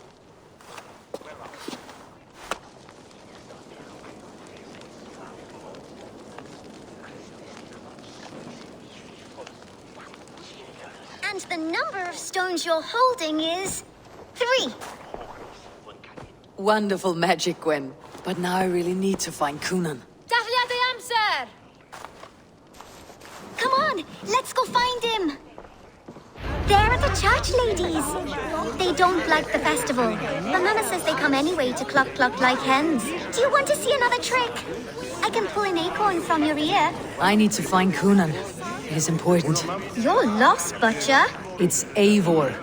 And the number of stones you're holding is 3. Wonderful magic, Gwen. But now I really need to find Kunan. Amser! Come on, let's go find him. There are the church ladies. They don't like the festival, but Mama says they come anyway to cluck cluck like hens. Do you want to see another trick? I can pull an acorn from your ear. I need to find Kunan. It is important. You're lost, Butcher. It's Eivor.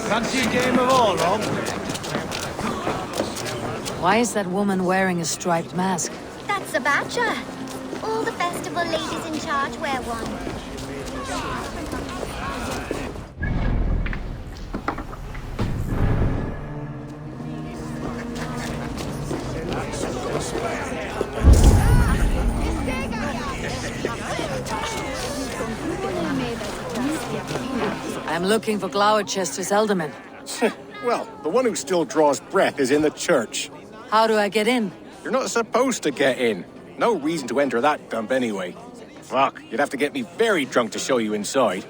Fancy a game of all, Rob? Why is that woman wearing a striped mask? That's a badger. All the festival ladies in charge wear one. I'm looking for Gloucester's Elderman. Well, the one who still draws breath is in the church. How do I get in? You're not supposed to get in. No reason to enter that dump anyway. Fuck, you'd have to get me very drunk to show you inside.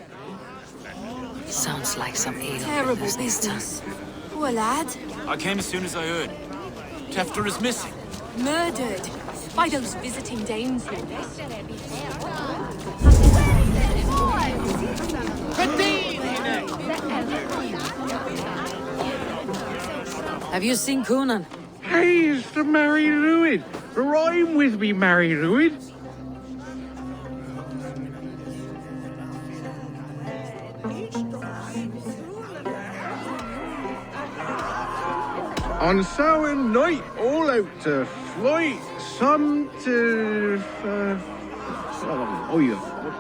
Sounds like some Terrible business. Poor lad. I came as soon as I heard. Tefter is missing. Murdered by those visiting dames. Have you seen Kunan? Hey, it's the Mary Ruin. Rhyme with me, Mary Ruin. On Samhain night, all out to flight, some to...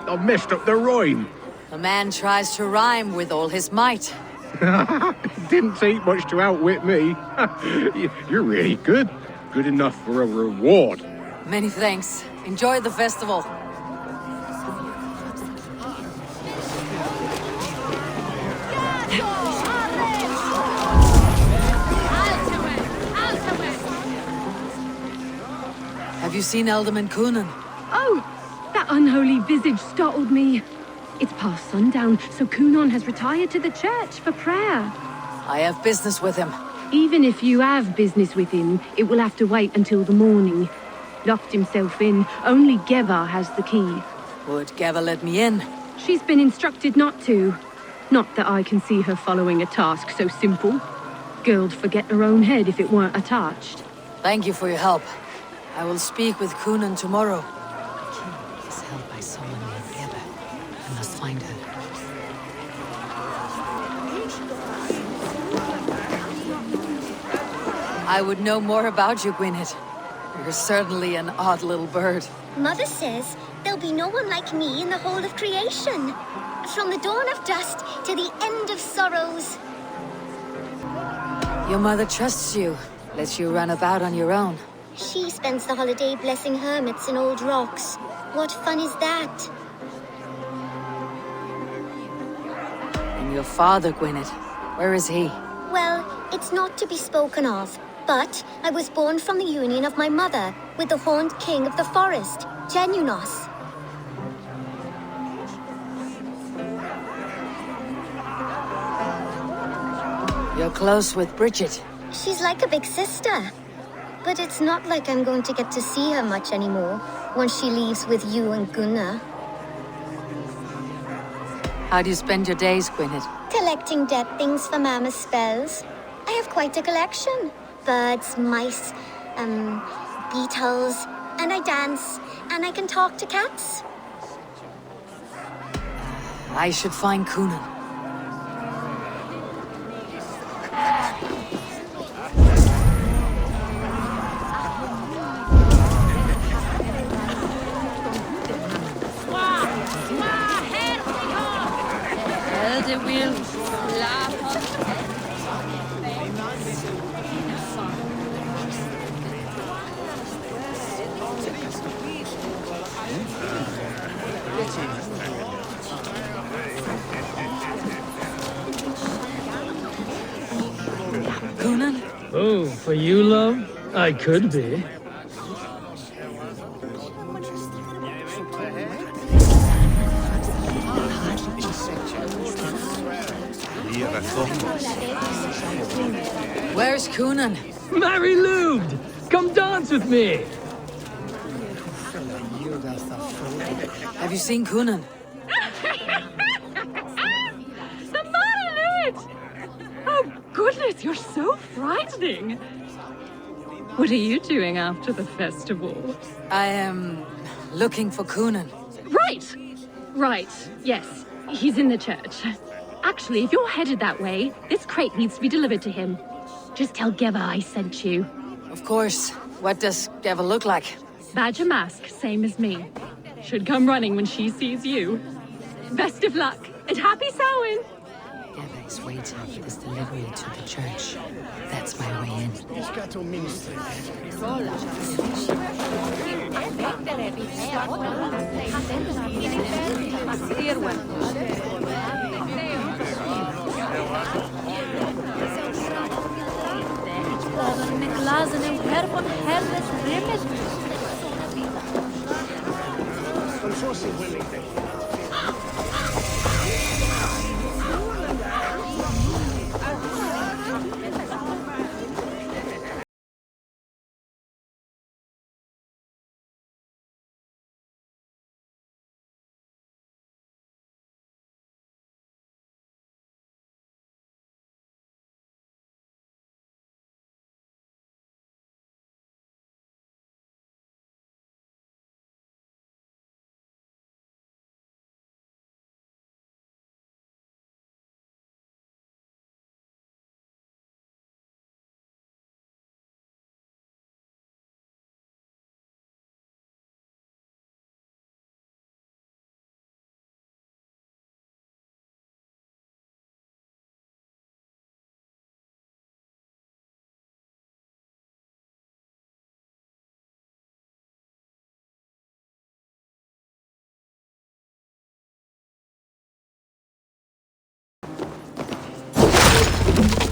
I've messed up the rhyme. A man tries to rhyme with all his might. It didn't take much to outwit me. You're really good. Good enough for a reward. Many thanks. Enjoy the festival. Have you seen Elderman Kunan? Oh, that unholy visage startled me. It's past sundown, so Kunan has retired to the church for prayer. I have business with him. Even if you have business with him, it will have to wait until the morning. Locked himself in. Only Geva has the key. Would Geva let me in? She's been instructed not to. Not that I can see her following a task so simple. Girl'd forget her own head if it weren't attached. Thank you for your help. I will speak with Kunan tomorrow. The key is held by someone named Geva. I must find her. I would know more about you, Gwynedd. You're certainly an odd little bird. Mother says there'll be no one like me in the whole of creation. From the dawn of dust to the end of sorrows. Your mother trusts you, lets you run about on your own. She spends the holiday blessing hermits in old rocks. What fun is that? And your father, Gwynedd, where is he? Well, it's not to be spoken of. But I was born from the union of my mother with the horned king of the forest, Genunos. You're close with Bridget. She's like a big sister. But it's not like I'm going to get to see her much anymore once she leaves with you and Gunnar. How do you spend your days, Gwynedd? Collecting dead things for Mama's spells. I have quite a collection. Birds, mice, beetles, and I dance, and I can talk to cats. I should find Kunan. Coonan? Oh, for you, love? I could be. Where's Coonan? Mary Lubed! Come dance with me! Have you seen Coonan? The monolith! Oh, goodness, you're so frightening. What are you doing after the festival? I am looking for Coonan. Right! Right, yes. He's in the church. Actually, if you're headed that way, this crate needs to be delivered to him. Just tell Geva I sent you. Of course. What does Geva look like? Badger mask, same as me. Should come running when she sees you. Best of luck, and happy Samhain! Geva is waiting for this delivery to the church. That's my way in.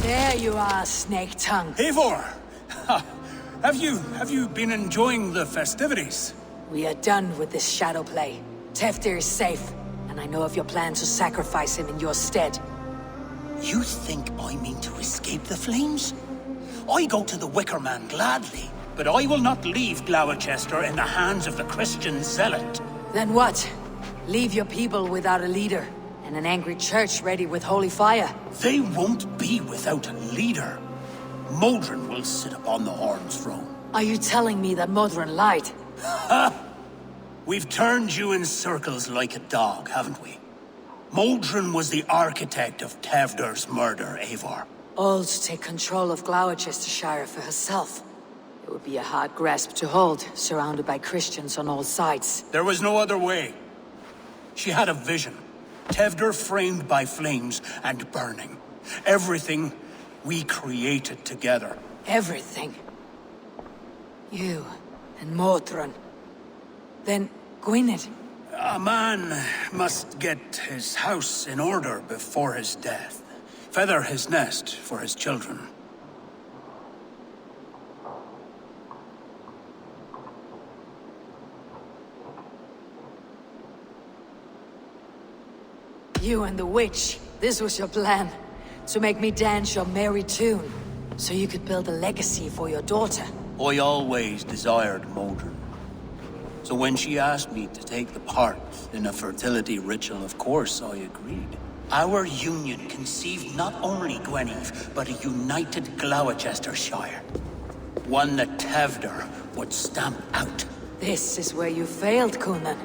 There you are, snake tongue. Eivor! Have you been enjoying the festivities? We are done with this shadow play. Teftir is safe, and I know of your plan to sacrifice him in your stead. You think I mean to escape the flames? I go to the Wicker Man gladly, but I will not leave Gloucester in the hands of the Christian zealot. Then what? Leave your people without a leader, and an angry church ready with holy fire? They won't be without a leader. Modron will sit upon the Horn's throne. Are you telling me that Modron lied? Ha! We've turned you in circles like a dog, haven't we? Modron was the architect of Tevder's murder, Eivor. All to take control of Gloucestershire for herself. It would be a hard grasp to hold, surrounded by Christians on all sides. There was no other way. She had a vision. Tevder framed by flames and burning. Everything we created together. Everything? You and Modron. Then Gwynedd. A man must get his house in order before his death. Feather his nest for his children. You and the witch, this was your plan. To make me dance your merry tune. So you could build a legacy for your daughter. I always desired Modron. So when she asked me to take the part in a fertility ritual, of course I agreed. Our union conceived not only Gwynedd, but a united Gloucestershire. One that Tevder would stamp out. This is where you failed, Coonan.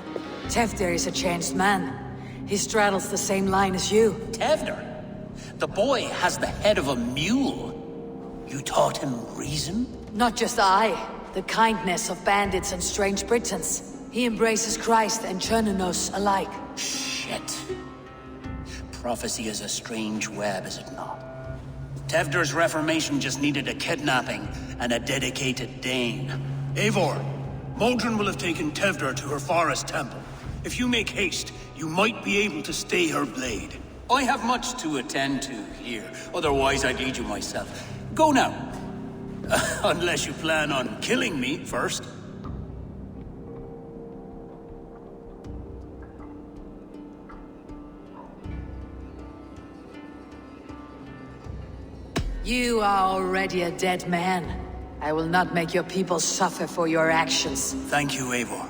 Tevder is a changed man. He straddles the same line as you. Tevder? The boy has the head of a mule. You taught him reason? Not just I. The kindness of bandits and strange Britons. He embraces Christ and Chernonos alike. Shit. Prophecy is a strange web, is it not? Tevder's reformation just needed a kidnapping and a dedicated Dane. Eivor, Modron will have taken Tevder to her forest temple. If you make haste, you might be able to stay her blade. I have much to attend to here, otherwise I'd lead you myself. Go now. Unless you plan on killing me first. You are already a dead man. I will not make your people suffer for your actions. Thank you, Eivor.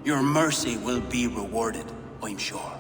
Your mercy will be rewarded, I'm sure.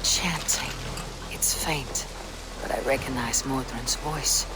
Chanting. It's faint, but I recognize Mordred's voice.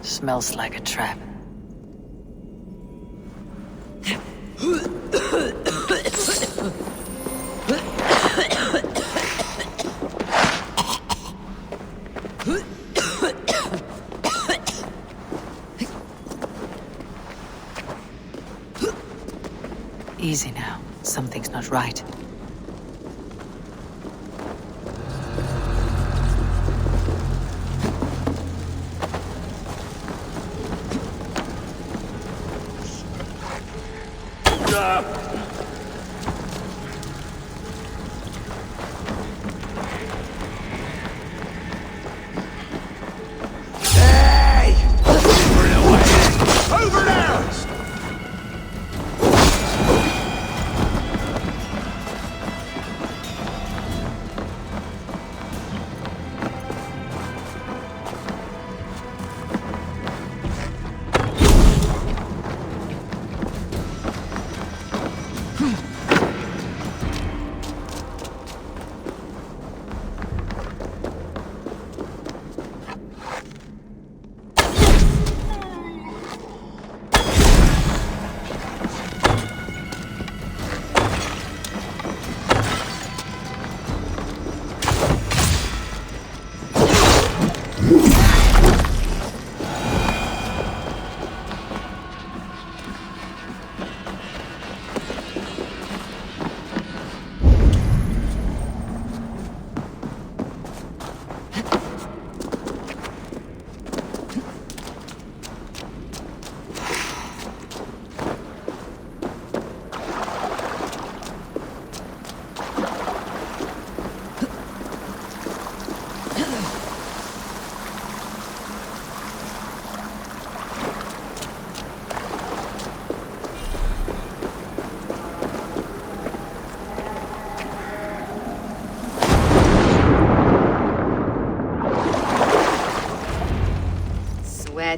Smells like a trap. Easy now. Something's not right.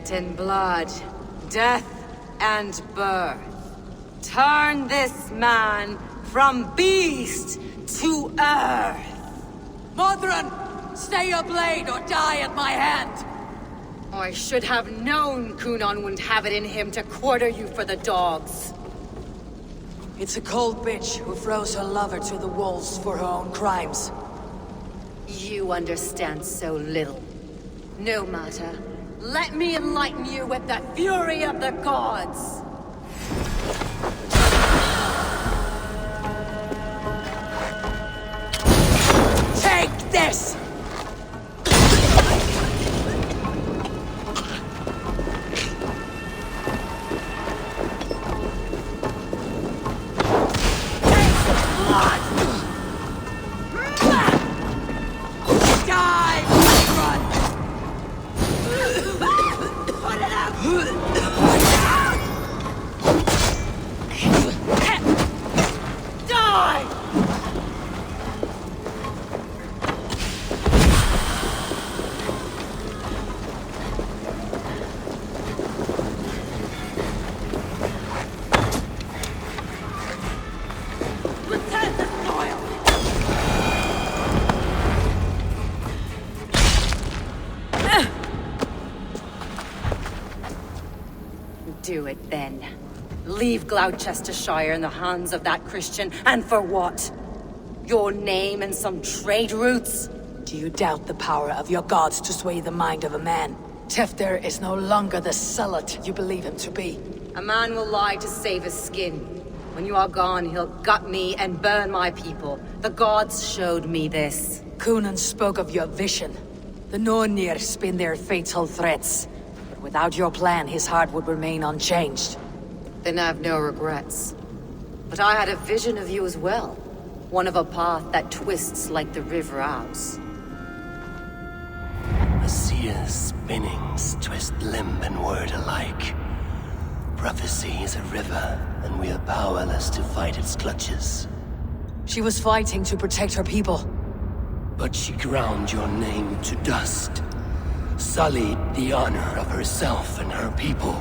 Sweat and blood, death and birth. Turn this man from beast to earth. Modron, stay your blade or die at my hand. I should have known Kunon wouldn't have it in him to quarter you for the dogs. It's a cold bitch who throws her lover to the wolves for her own crimes. You understand so little. No matter. Let me enlighten you with the fury of the gods! Take this! Do it then. Leave Gloucestershire in the hands of that Christian, and for what? Your name and some trade routes? Do you doubt the power of your gods to sway the mind of a man? Tefter is no longer the zealot you believe him to be. A man will lie to save his skin. When you are gone, he'll gut me and burn my people. The gods showed me this. Kunon spoke of your vision. The Nornir spin their fatal threats. But without your plan, his heart would remain unchanged. Then I have no regrets. But I had a vision of you as well. One of a path that twists like the river Ouse. A seer's spinnings twist limb and word alike. Prophecy is a river, and we are powerless to fight its clutches. She was fighting to protect her people. But she ground your name to dust. Sullied the honor of herself and her people.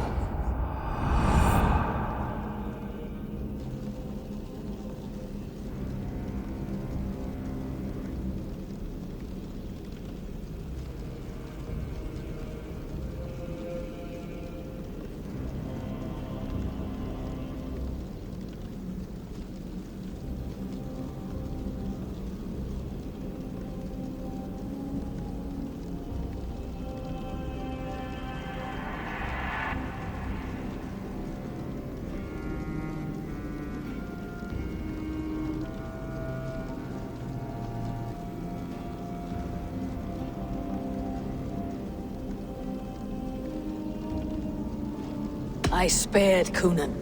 I spared Kunon.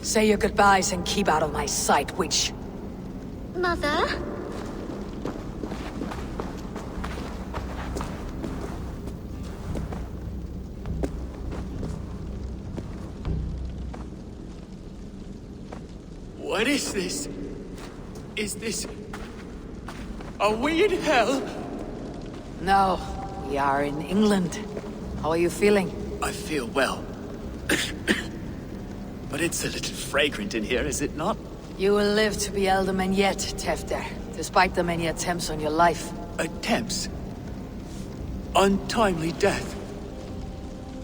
Say your goodbyes and keep out of my sight, witch. Mother? What is this? Is this... Are we in hell? No, we are in England. How are you feeling? I feel well. But it's a little fragrant in here, is it not? You will live to be Elderman yet, Tefter, despite the many attempts on your life. Attempts? Untimely death?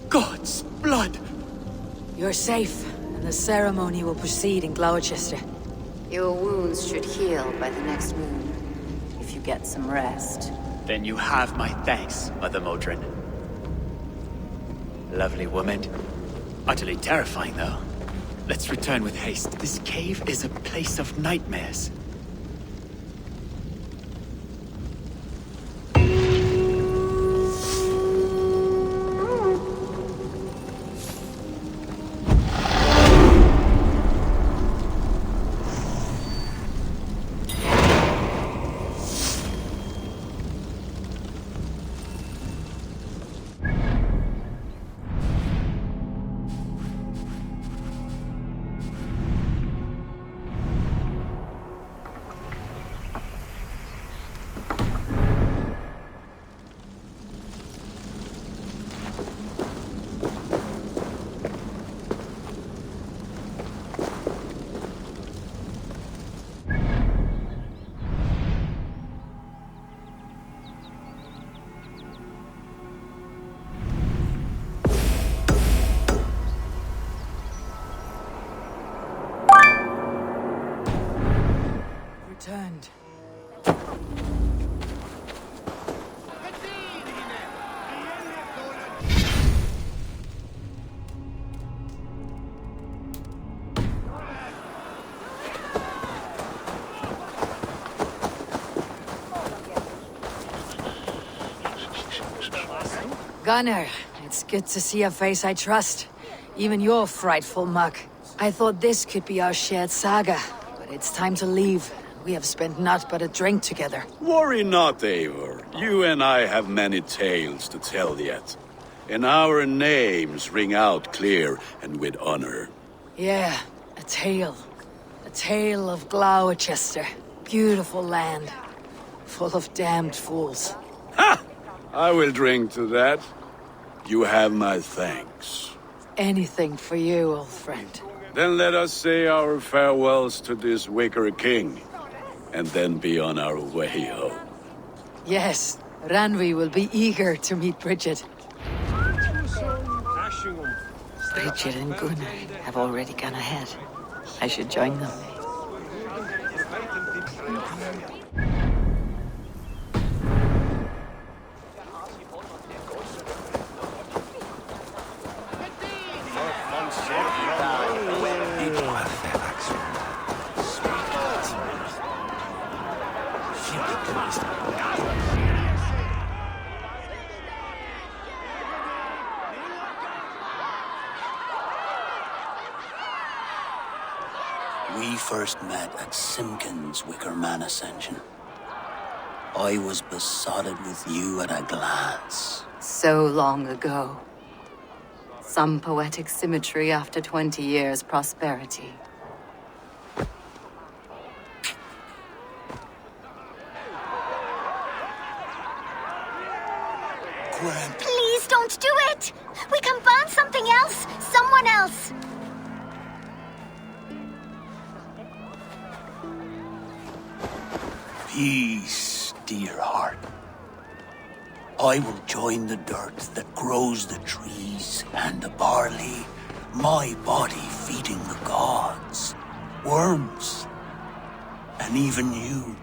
God's blood! You're safe, and the ceremony will proceed in Gloucester. Your wounds should heal by the next moon, if you get some rest. Then you have my thanks, Mother Modron. Lovely woman. Utterly terrifying, though. Let's return with haste. This cave is a place of nightmares. Gunnar, it's good to see a face I trust. Even your frightful muck. I thought this could be our shared saga, but it's time to leave. We have spent naught but a drink together. Worry not, Eivor. You and I have many tales to tell yet. And our names ring out clear and with honor. Yeah, a tale. A tale of Gloucester. Beautiful land. Full of damned fools. Ha! I will drink to that. You have my thanks. Anything for you, old friend. Then let us say our farewells to this wicker king, and then be on our way home. Yes, Ranvi will be eager to meet Bridget. Bridget and Gunnar have already gone ahead. I should join them. We first met at Simpkins' Wicker Man Ascension. I was besotted with you at a glance. So long ago. Some poetic symmetry after 20 years' prosperity. Please don't do it! We can burn something else! Someone else! Peace, dear heart. I will join the dirt that grows the trees and the barley, my body feeding the gods, worms, and even you.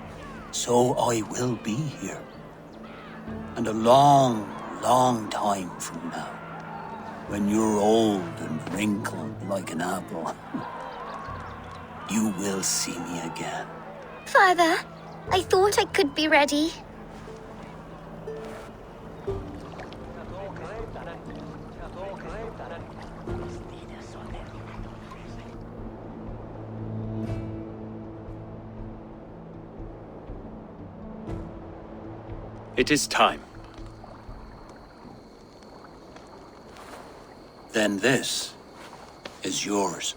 So I will be here. And a long, long time from now, when you're old and wrinkled like an apple, you will see me again. Father, I thought I could be ready. It is time. Then this is yours.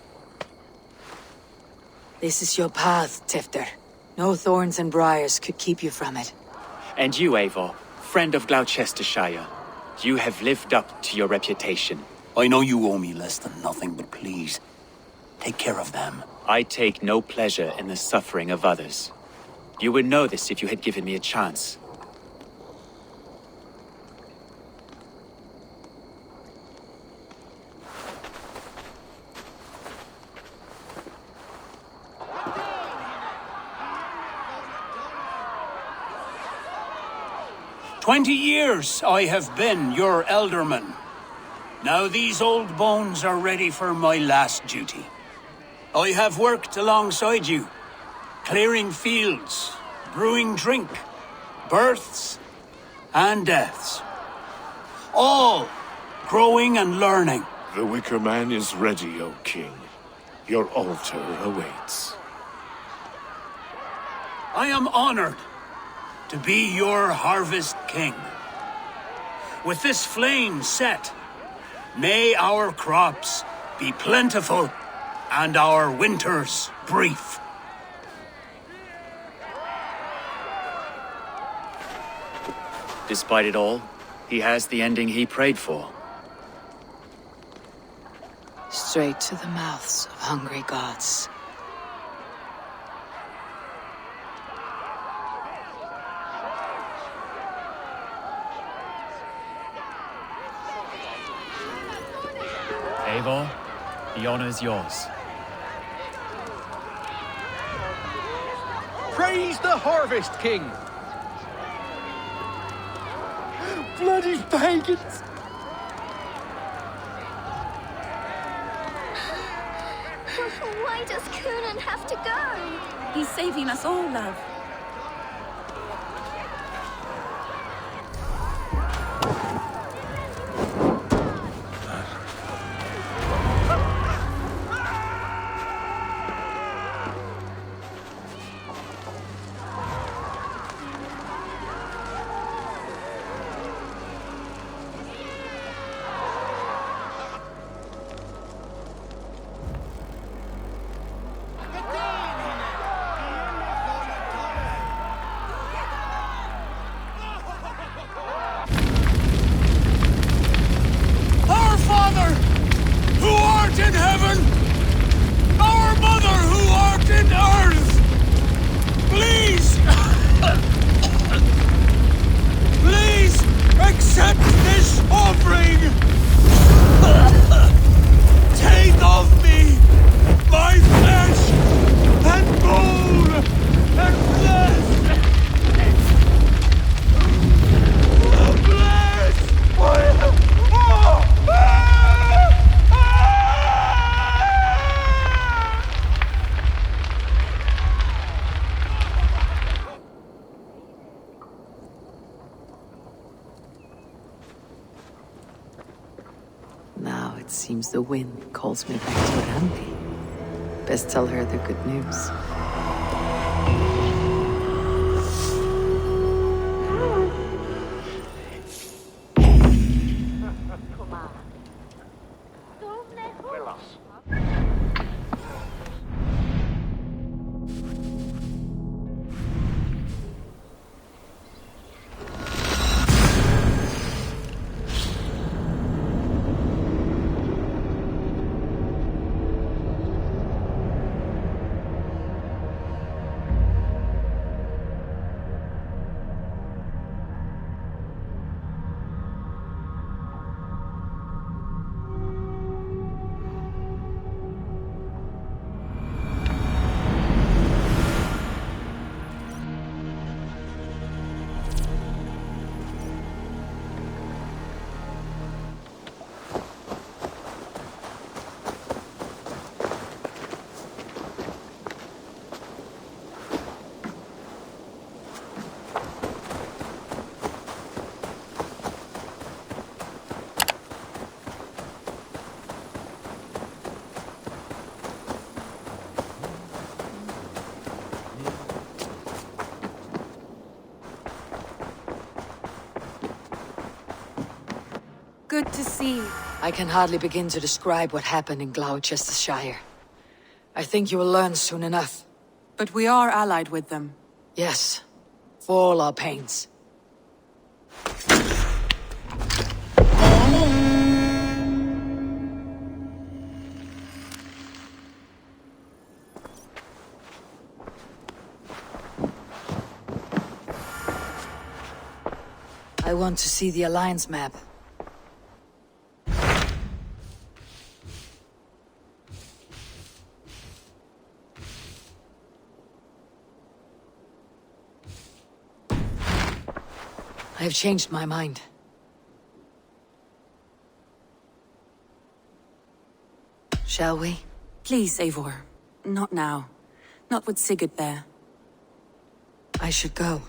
This is your path, Tifter. No thorns and briars could keep you from it. And you, Eivor, friend of Gloucestershire, you have lived up to your reputation. I know you owe me less than nothing, but please, take care of them. I take no pleasure in the suffering of others. You would know this if you had given me a chance. "20 years I have been your elderman. Now these old bones are ready for my last duty. I have worked alongside you, clearing fields, brewing drink, births and deaths. All growing and learning. The Wicker Man is ready, O King. Your altar awaits. I am honored to be your harvest king. With this flame set, may our crops be plentiful and our winters brief. Despite it all, he has the ending he prayed for. Straight to the mouths of hungry gods. Eivor, the honor is yours. Praise the Harvest King! Bloody pagans! Why does Coonan have to go? He's saving us all, love. Accept this offering! Take of me my flesh and bone and flesh! Now it seems the wind calls me back to Rambi. Best tell her the good news. Good to see. I can hardly begin to describe what happened in Gloucestershire. I think you will learn soon enough. But we are allied with them. Yes, for all our pains. I want to see the Alliance map. I have changed my mind. Shall we? Please, Eivor. Not now. Not with Sigurd there. I should go.